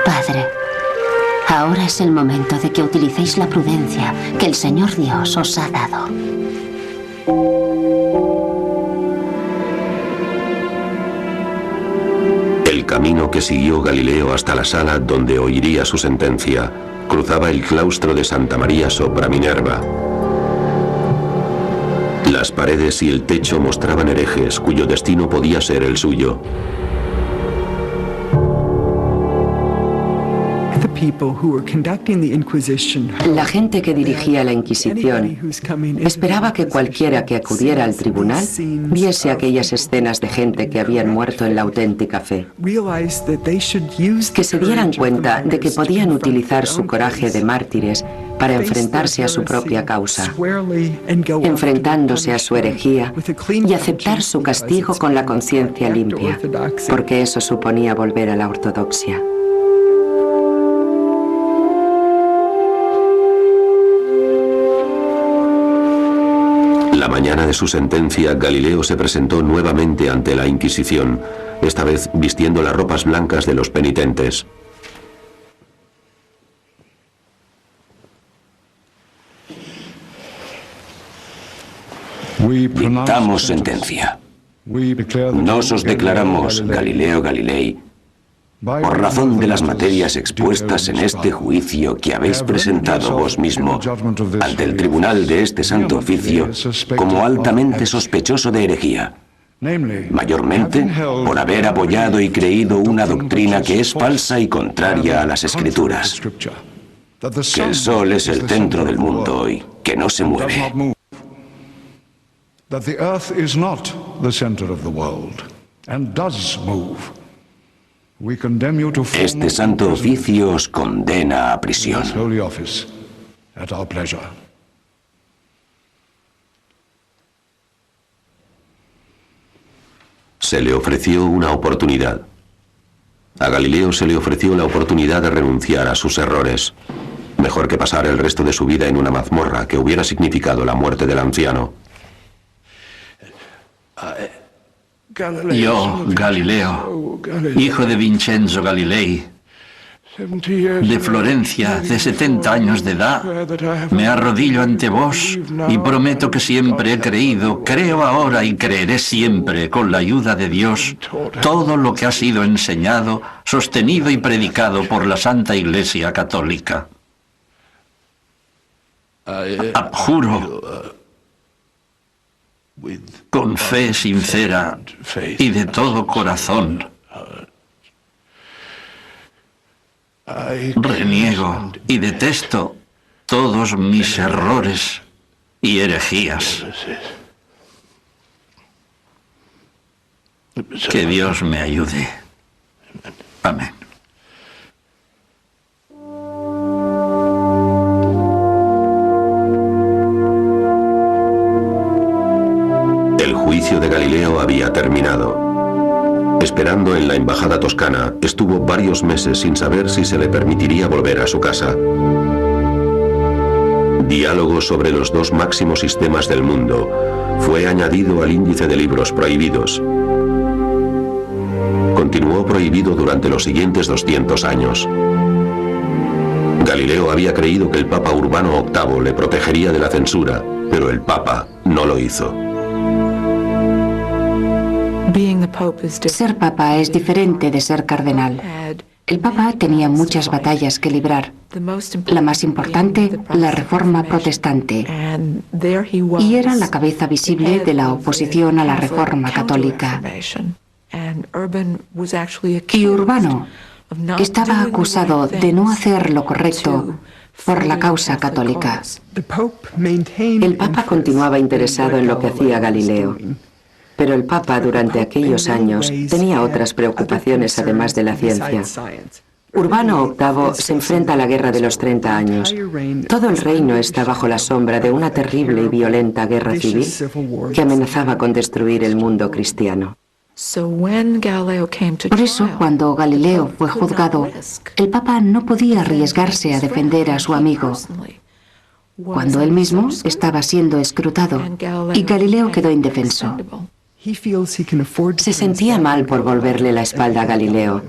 Padre, ahora es el momento de que utilicéis la prudencia que el Señor Dios os ha dado. El camino que siguió Galileo hasta la sala donde oiría su sentencia cruzaba el claustro de Santa María sopra Minerva. Las paredes y el techo mostraban herejes cuyo destino podía ser el suyo. La gente que dirigía la Inquisición esperaba que cualquiera que acudiera al tribunal viese aquellas escenas de gente que habían muerto en la auténtica fe. Que se dieran cuenta de que podían utilizar su coraje de mártires para enfrentarse a su propia causa, enfrentándose a su herejía y aceptar su castigo con la conciencia limpia, porque eso suponía volver a la ortodoxia. La mañana de su sentencia, Galileo se presentó nuevamente ante la Inquisición, esta vez vistiendo las ropas blancas de los penitentes. Dictamos sentencia. Nos os declaramos, Galileo Galilei, por razón de las materias expuestas en este juicio que habéis presentado vos mismo ante el tribunal de este santo oficio, como altamente sospechoso de herejía, mayormente por haber apoyado y creído una doctrina que es falsa y contraria a las Escrituras, que el sol es el centro del mundo y que no se mueve. That the earth is not the center of the world and does move. We condemn you to Este santo oficio os condena a prisión. holy office at our pleasure. Se le ofreció una oportunidad. A Galileo se le ofreció la oportunidad de renunciar a sus errores. Mejor que pasar el resto de su vida en una mazmorra, que hubiera significado la muerte del anciano. Yo, Galileo, hijo de Vincenzo Galilei, de Florencia, de 70 años de edad, me arrodillo ante vos y prometo que siempre he creído, creo ahora y creeré siempre, con la ayuda de Dios, todo lo que ha sido enseñado, sostenido y predicado por la Santa Iglesia Católica. Abjuro, con fe sincera y de todo corazón, reniego y detesto todos mis errores y herejías. Que Dios me ayude. Amén. El juicio de Galileo había terminado. Esperando en la embajada toscana, estuvo varios meses sin saber si se le permitiría volver a su casa. Diálogo sobre los dos máximos sistemas del mundo fue añadido al índice de libros prohibidos. Continuó prohibido durante los siguientes 200 años. Galileo había creído que el Papa Urbano VIII le protegería de la censura, pero el Papa no lo hizo. Ser papa es diferente de ser cardenal. El papa tenía muchas batallas que librar. La más importante, la Reforma Protestante. Y era la cabeza visible de la oposición a la Reforma Católica. Y Urbano estaba acusado de no hacer lo correcto por la causa católica. El Papa continuaba interesado en lo que hacía Galileo. Pero el Papa durante aquellos años tenía otras preocupaciones además de la ciencia. Urbano VIII se enfrenta a la Guerra de los 30 años. Todo el reino está bajo la sombra de una terrible y violenta guerra civil que amenazaba con destruir el mundo cristiano. Por eso, cuando Galileo fue juzgado, el Papa no podía arriesgarse a defender a su amigo, cuando él mismo estaba siendo escrutado, y Galileo quedó indefenso. Se sentía mal por volverle la espalda a Galileo,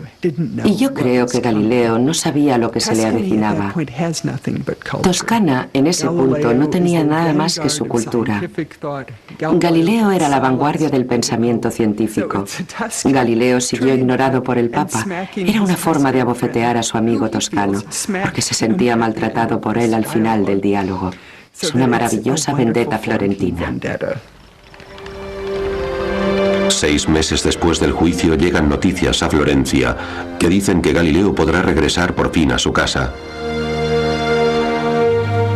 y yo creo que Galileo no sabía lo que se le avecinaba. Toscana, en ese punto, no tenía nada más que su cultura. Galileo era la vanguardia del pensamiento científico. Galileo siguió ignorado por el Papa. Era una forma de abofetear a su amigo toscano, porque se sentía maltratado por él al final del diálogo. Es una maravillosa vendetta florentina. 6 meses después del juicio llegan noticias a Florencia que dicen que Galileo podrá regresar por fin a su casa.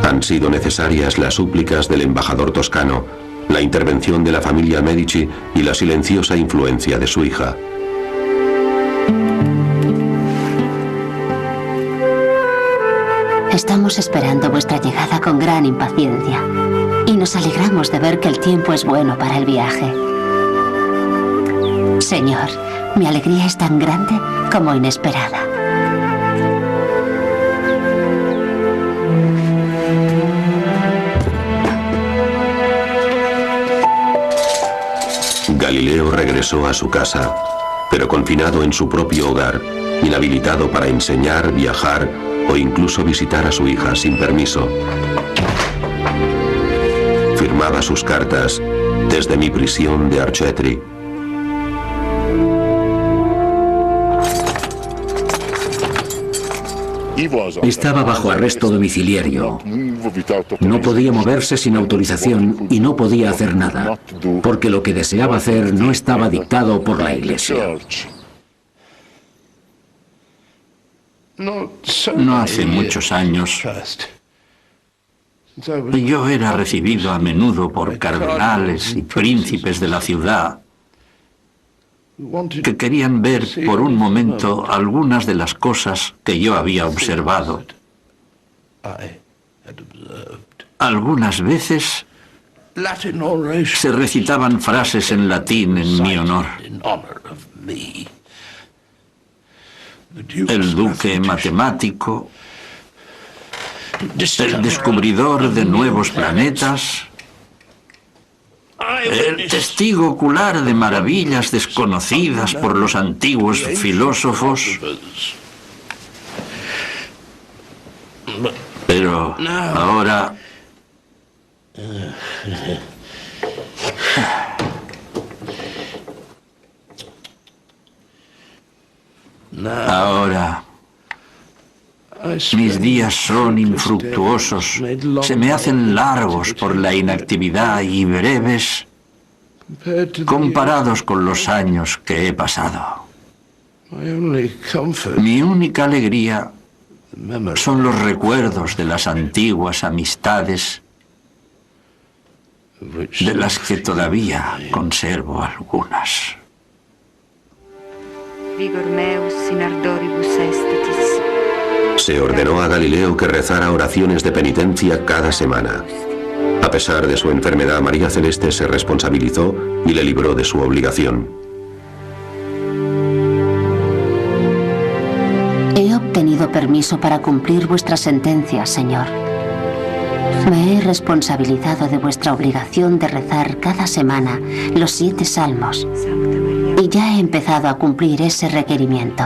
Han sido necesarias las súplicas del embajador toscano, la intervención de la familia Medici y la silenciosa influencia de su hija. Estamos esperando vuestra llegada con gran impaciencia y nos alegramos de ver que el tiempo es bueno para el viaje. Señor, mi alegría es tan grande como inesperada. Galileo regresó a su casa, pero confinado en su propio hogar, inhabilitado para enseñar, viajar o incluso visitar a su hija sin permiso. Firmaba sus cartas desde mi prisión de Arcetri. Estaba bajo arresto domiciliario. No podía moverse sin autorización y no podía hacer nada, porque lo que deseaba hacer no estaba dictado por la Iglesia. No hace muchos años, yo era recibido a menudo por cardenales y príncipes de la ciudad que querían ver por un momento algunas de las cosas que yo había observado. Algunas veces se recitaban frases en latín en mi honor. El duque matemático, el descubridor de nuevos planetas, el testigo ocular de maravillas desconocidas por los antiguos filósofos. Pero ahora mis días son infructuosos, se me hacen largos por la inactividad y breves comparados con los años que he pasado. Mi única alegría son los recuerdos de las antiguas amistades, de las que todavía conservo algunas. Se ordenó a Galileo que rezara oraciones de penitencia cada semana. A pesar de su enfermedad, María Celeste se responsabilizó y le libró de su obligación. He obtenido permiso para cumplir vuestra sentencia, Señor. Me he responsabilizado de vuestra obligación de rezar cada semana los 7 salmos y ya he empezado a cumplir ese requerimiento.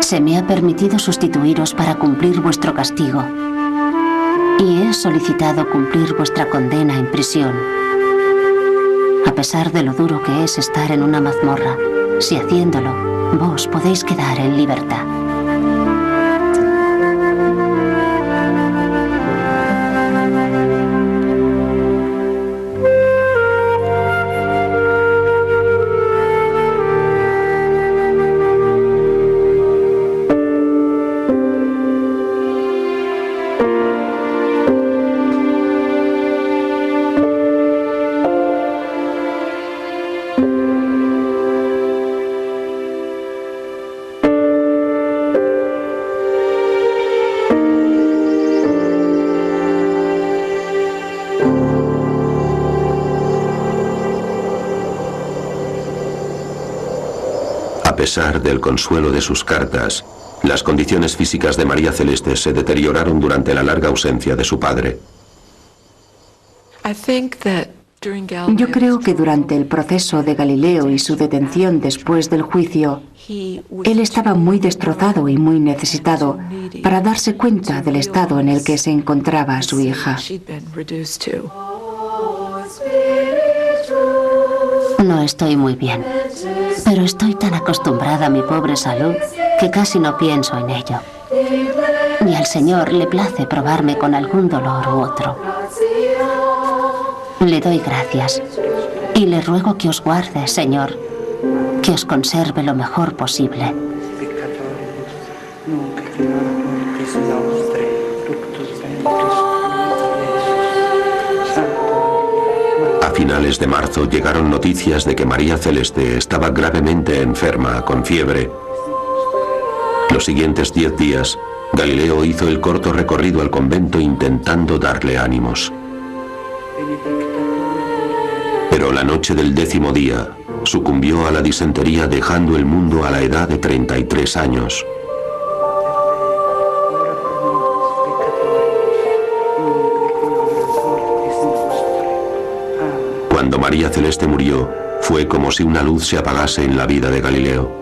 Se me ha permitido sustituiros para cumplir vuestro castigo y he solicitado cumplir vuestra condena en prisión. A pesar de lo duro que es estar en una mazmorra, si haciéndolo, vos podéis quedar en libertad. A pesar del consuelo de sus cartas, las condiciones físicas de María Celeste se deterioraron durante la larga ausencia de su padre. Yo creo que durante el proceso de Galileo y su detención después del juicio, él estaba muy destrozado y muy necesitado para darse cuenta del estado en el que se encontraba su hija. estoy muy bien, pero estoy tan acostumbrada a mi pobre salud que casi no pienso en ello. Y al Señor le place probarme con algún dolor u otro. Le doy gracias y le ruego que os guarde, Señor, que os conserve lo mejor posible. A finales de marzo llegaron noticias de que María Celeste estaba gravemente enferma, con fiebre. Los siguientes 10 días, Galileo hizo el corto recorrido al convento intentando darle ánimos. Pero la noche del 10º día, sucumbió a la disentería dejando el mundo a la edad de 33 años. Cuando María Celeste murió, fue como si una luz se apagase en la vida de Galileo.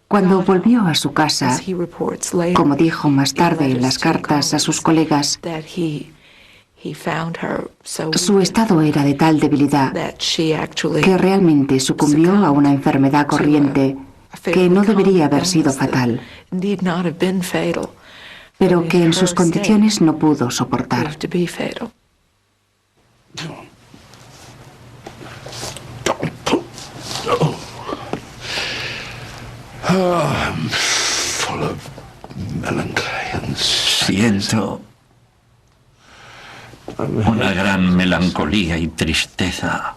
Cuando volvió a su casa, como dijo más tarde en las cartas a sus colegas, su estado era de tal debilidad que realmente sucumbió a una enfermedad corriente que no debería haber sido fatal, pero que en sus condiciones no pudo soportar. Siento una gran melancolía y tristeza.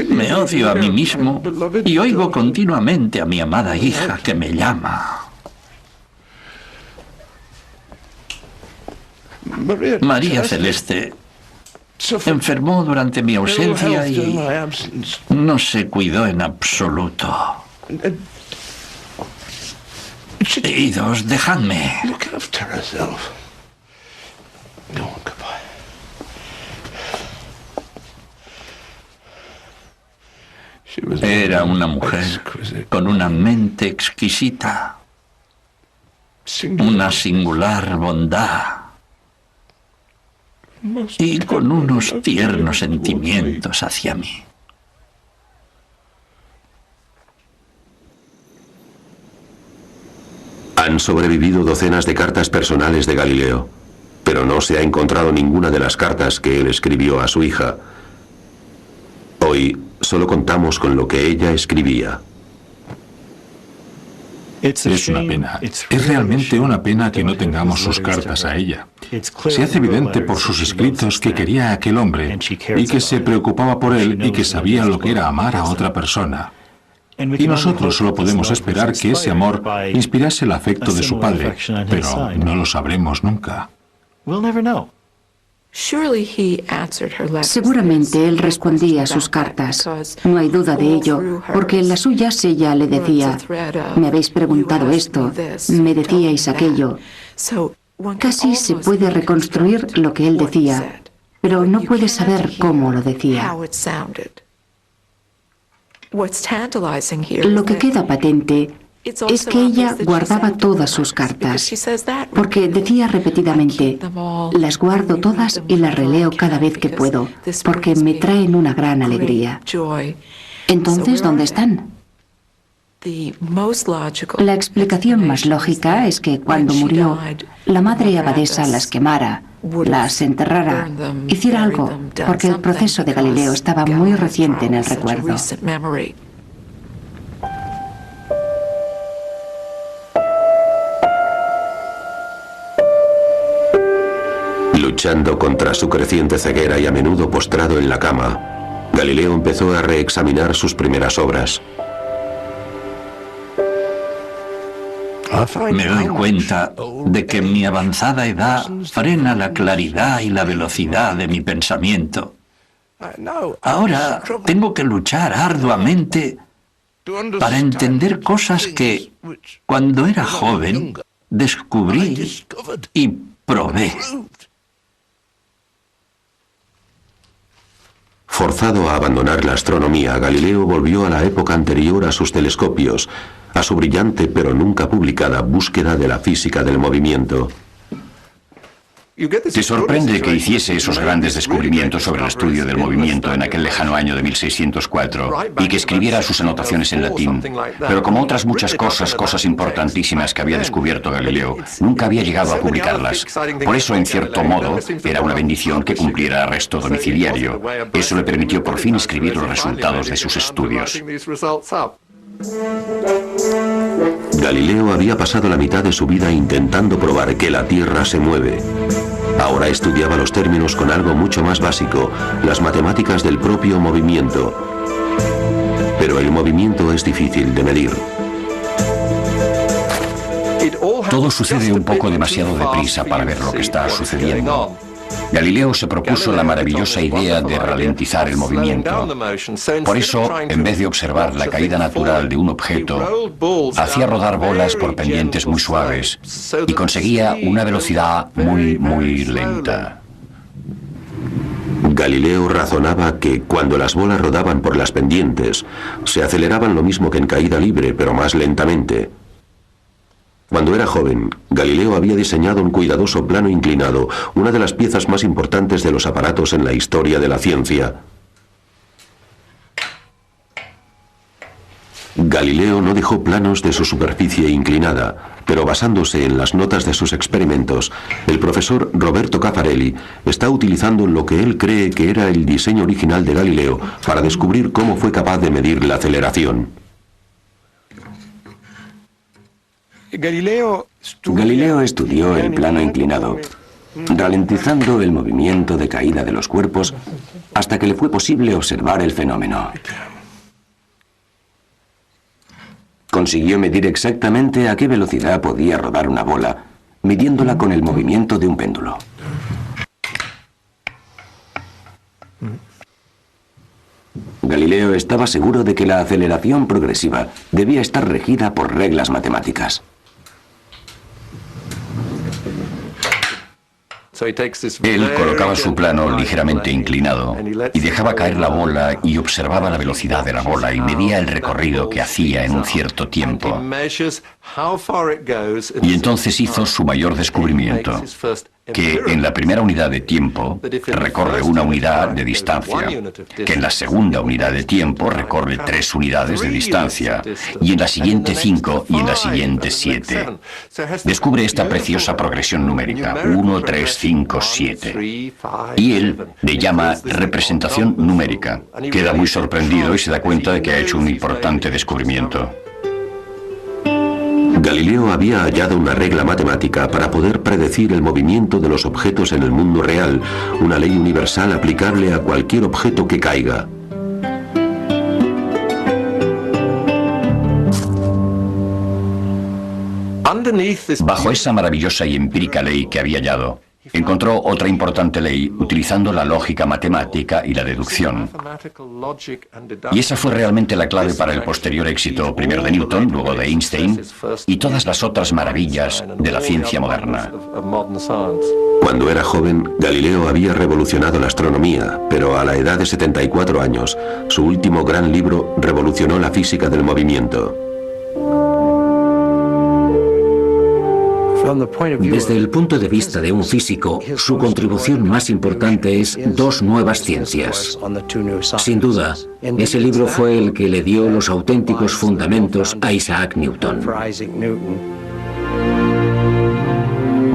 Me odio a mí mismo y oigo continuamente a mi amada hija que me llama. María Celeste enfermó durante mi ausencia y no se cuidó en absoluto. Idos, dejadme. Era una mujer con una mente exquisita, una singular bondad y con unos tiernos sentimientos hacia mí. Han sobrevivido docenas de cartas personales de Galileo, pero no se ha encontrado ninguna de las cartas que él escribió a su hija. Hoy solo contamos con lo que ella escribía. Es una pena. Es realmente una pena que no tengamos sus cartas a ella. Se hace evidente por sus escritos que quería a aquel hombre y que se preocupaba por él y que sabía lo que era amar a otra persona. Y nosotros solo podemos esperar que ese amor inspirase el afecto de su padre, pero no lo sabremos nunca. Seguramente él respondía a sus cartas. No hay duda de ello, porque en las suyas ella le decía: me habéis preguntado esto, me decíais aquello. Casi se puede reconstruir lo que él decía, pero no puede saber cómo lo decía. Lo que queda patente es que ella guardaba todas sus cartas, porque decía repetidamente: las guardo todas y las releo cada vez que puedo, porque me traen una gran alegría. Entonces, ¿dónde están? La explicación más lógica es que cuando murió, la madre abadesa las quemara, las enterrara, hiciera algo, porque el proceso de Galileo estaba muy reciente en el recuerdo. Luchando contra su creciente ceguera y a menudo postrado en la cama, Galileo empezó a reexaminar sus primeras obras. Me doy cuenta de que mi avanzada edad frena la claridad y la velocidad de mi pensamiento. Ahora tengo que luchar arduamente para entender cosas que, cuando era joven, descubrí y probé. Forzado a abandonar la astronomía, Galileo volvió a la época anterior a sus telescopios, a su brillante pero nunca publicada búsqueda de la física del movimiento. Te sorprende que hiciese esos grandes descubrimientos sobre el estudio del movimiento en aquel lejano año de 1604 y que escribiera sus anotaciones en latín, pero como otras muchas cosas importantísimas que había descubierto Galileo, nunca había llegado a publicarlas. Por eso, en cierto modo, era una bendición que cumpliera arresto domiciliario. Eso le permitió por fin escribir los resultados de sus estudios. Galileo había pasado la mitad de su vida intentando probar que la Tierra se mueve. Ahora estudiaba los términos con algo mucho más básico, las matemáticas del propio movimiento. Pero el movimiento es difícil de medir. Todo sucede un poco demasiado deprisa para ver lo que está sucediendo. Galileo se propuso la maravillosa idea de ralentizar el movimiento. Por eso, en vez de observar la caída natural de un objeto, hacía rodar bolas por pendientes muy suaves y conseguía una velocidad muy lenta. Galileo razonaba que cuando las bolas rodaban por las pendientes, se aceleraban lo mismo que en caída libre, pero más lentamente. Cuando era joven, Galileo había diseñado un cuidadoso plano inclinado, una de las piezas más importantes de los aparatos en la historia de la ciencia. Galileo no dejó planos de su superficie inclinada, pero basándose en las notas de sus experimentos, el profesor Roberto Caffarelli está utilizando lo que él cree que era el diseño original de Galileo para descubrir cómo fue capaz de medir la aceleración. Galileo estudió el plano inclinado, ralentizando el movimiento de caída de los cuerpos hasta que le fue posible observar el fenómeno. Consiguió medir exactamente a qué velocidad podía rodar una bola, midiéndola con el movimiento de un péndulo. Galileo estaba seguro de que la aceleración progresiva debía estar regida por reglas matemáticas. Él colocaba su plano ligeramente inclinado y dejaba caer la bola y observaba la velocidad de la bola y medía el recorrido que hacía en un cierto tiempo. Y entonces hizo su mayor descubrimiento, que en la primera unidad de tiempo recorre una unidad de distancia, que en la segunda unidad de tiempo recorre 3 unidades de distancia, y en la siguiente 5 y en la siguiente 7. Descubre esta preciosa progresión numérica, 1, 3, 5, 7. Y él le llama representación numérica. Queda muy sorprendido y se da cuenta de que ha hecho un importante descubrimiento. Galileo había hallado una regla matemática para poder predecir el movimiento de los objetos en el mundo real, una ley universal aplicable a cualquier objeto que caiga. Bajo esa maravillosa y empírica ley que había hallado, encontró otra importante ley utilizando la lógica matemática y la deducción. Y esa fue realmente la clave para el posterior éxito, primero de Newton, luego de Einstein, y todas las otras maravillas de la ciencia moderna. Cuando era joven, Galileo había revolucionado la astronomía, pero a la edad de 74 años, su último gran libro revolucionó la física del movimiento. Desde el punto de vista de un físico, su contribución más importante es 2 nuevas ciencias. Sin duda, ese libro fue el que le dio los auténticos fundamentos a Isaac Newton.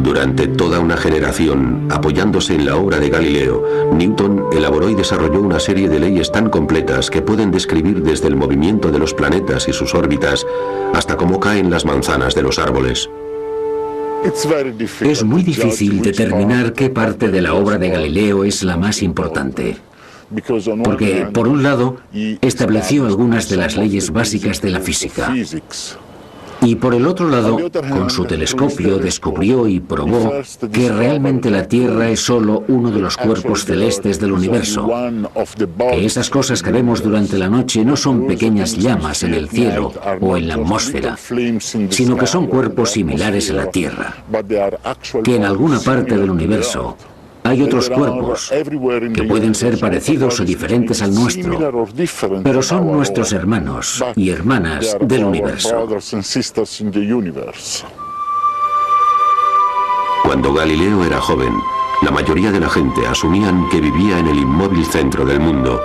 Durante toda una generación, apoyándose en la obra de Galileo, Newton elaboró y desarrolló una serie de leyes tan completas que pueden describir desde el movimiento de los planetas y sus órbitas hasta cómo caen las manzanas de los árboles. Es muy difícil determinar qué parte de la obra de Galileo es la más importante. Porque, por un lado, estableció algunas de las leyes básicas de la física. Y por el otro lado, con su telescopio descubrió y probó que realmente la Tierra es solo uno de los cuerpos celestes del universo, que esas cosas que vemos durante la noche no son pequeñas llamas en el cielo o en la atmósfera, sino que son cuerpos similares a la Tierra, que en alguna parte del universo hay otros cuerpos que pueden ser parecidos o diferentes al nuestro, pero son nuestros hermanos y hermanas del universo. Cuando Galileo era joven, la mayoría de la gente asumían que vivía en el inmóvil centro del mundo.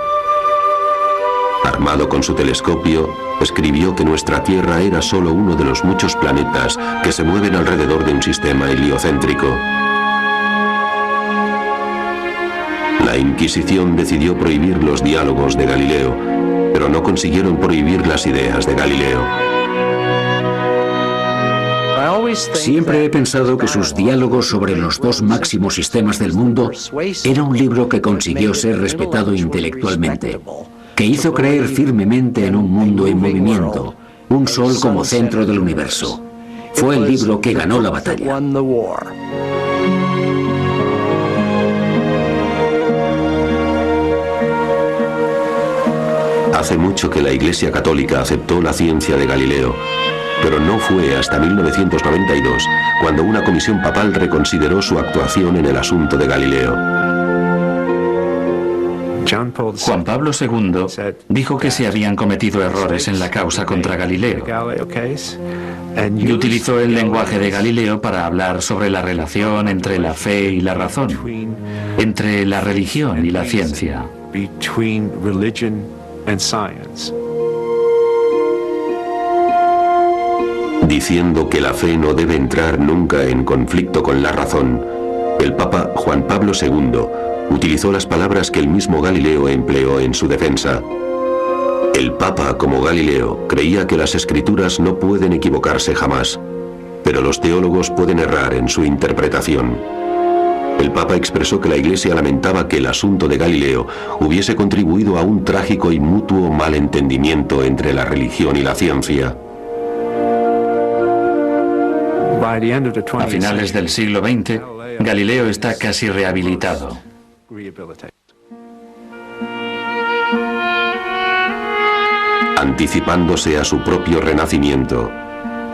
Armado con su telescopio, escribió que nuestra Tierra era solo uno de los muchos planetas que se mueven alrededor de un sistema heliocéntrico. La Inquisición decidió prohibir los diálogos de Galileo, pero no consiguieron prohibir las ideas de Galileo. Siempre he pensado que sus diálogos sobre los dos máximos sistemas del mundo era un libro que consiguió ser respetado intelectualmente, que hizo creer firmemente en un mundo en movimiento, un sol como centro del universo. Fue el libro que ganó la batalla. Hace mucho que la Iglesia Católica aceptó la ciencia de Galileo, pero no fue hasta 1992 cuando una comisión papal reconsideró su actuación en el asunto de Galileo. Juan Pablo II dijo que se habían cometido errores en la causa contra Galileo y utilizó el lenguaje de Galileo para hablar sobre la relación entre la fe y la razón, entre la religión y la ciencia. Diciendo que la fe no debe entrar nunca en conflicto con la razón, el Papa Juan Pablo II utilizó las palabras que el mismo Galileo empleó en su defensa. El Papa, como Galileo, creía que las escrituras no pueden equivocarse jamás, pero los teólogos pueden errar en su interpretación. El Papa expresó que la Iglesia lamentaba que el asunto de Galileo hubiese contribuido a un trágico y mutuo malentendimiento entre la religión y la ciencia. A finales del siglo XX, Galileo está casi rehabilitado. Anticipándose a su propio renacimiento,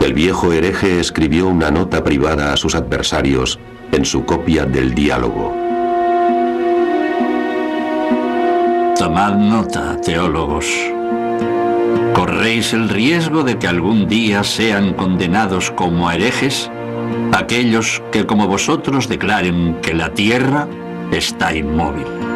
el viejo hereje escribió una nota privada a sus adversarios en su copia del Diálogo. Tomad nota, teólogos. ¿Corréis el riesgo de que algún día sean condenados como herejes aquellos que como vosotros declaren que la Tierra está inmóvil?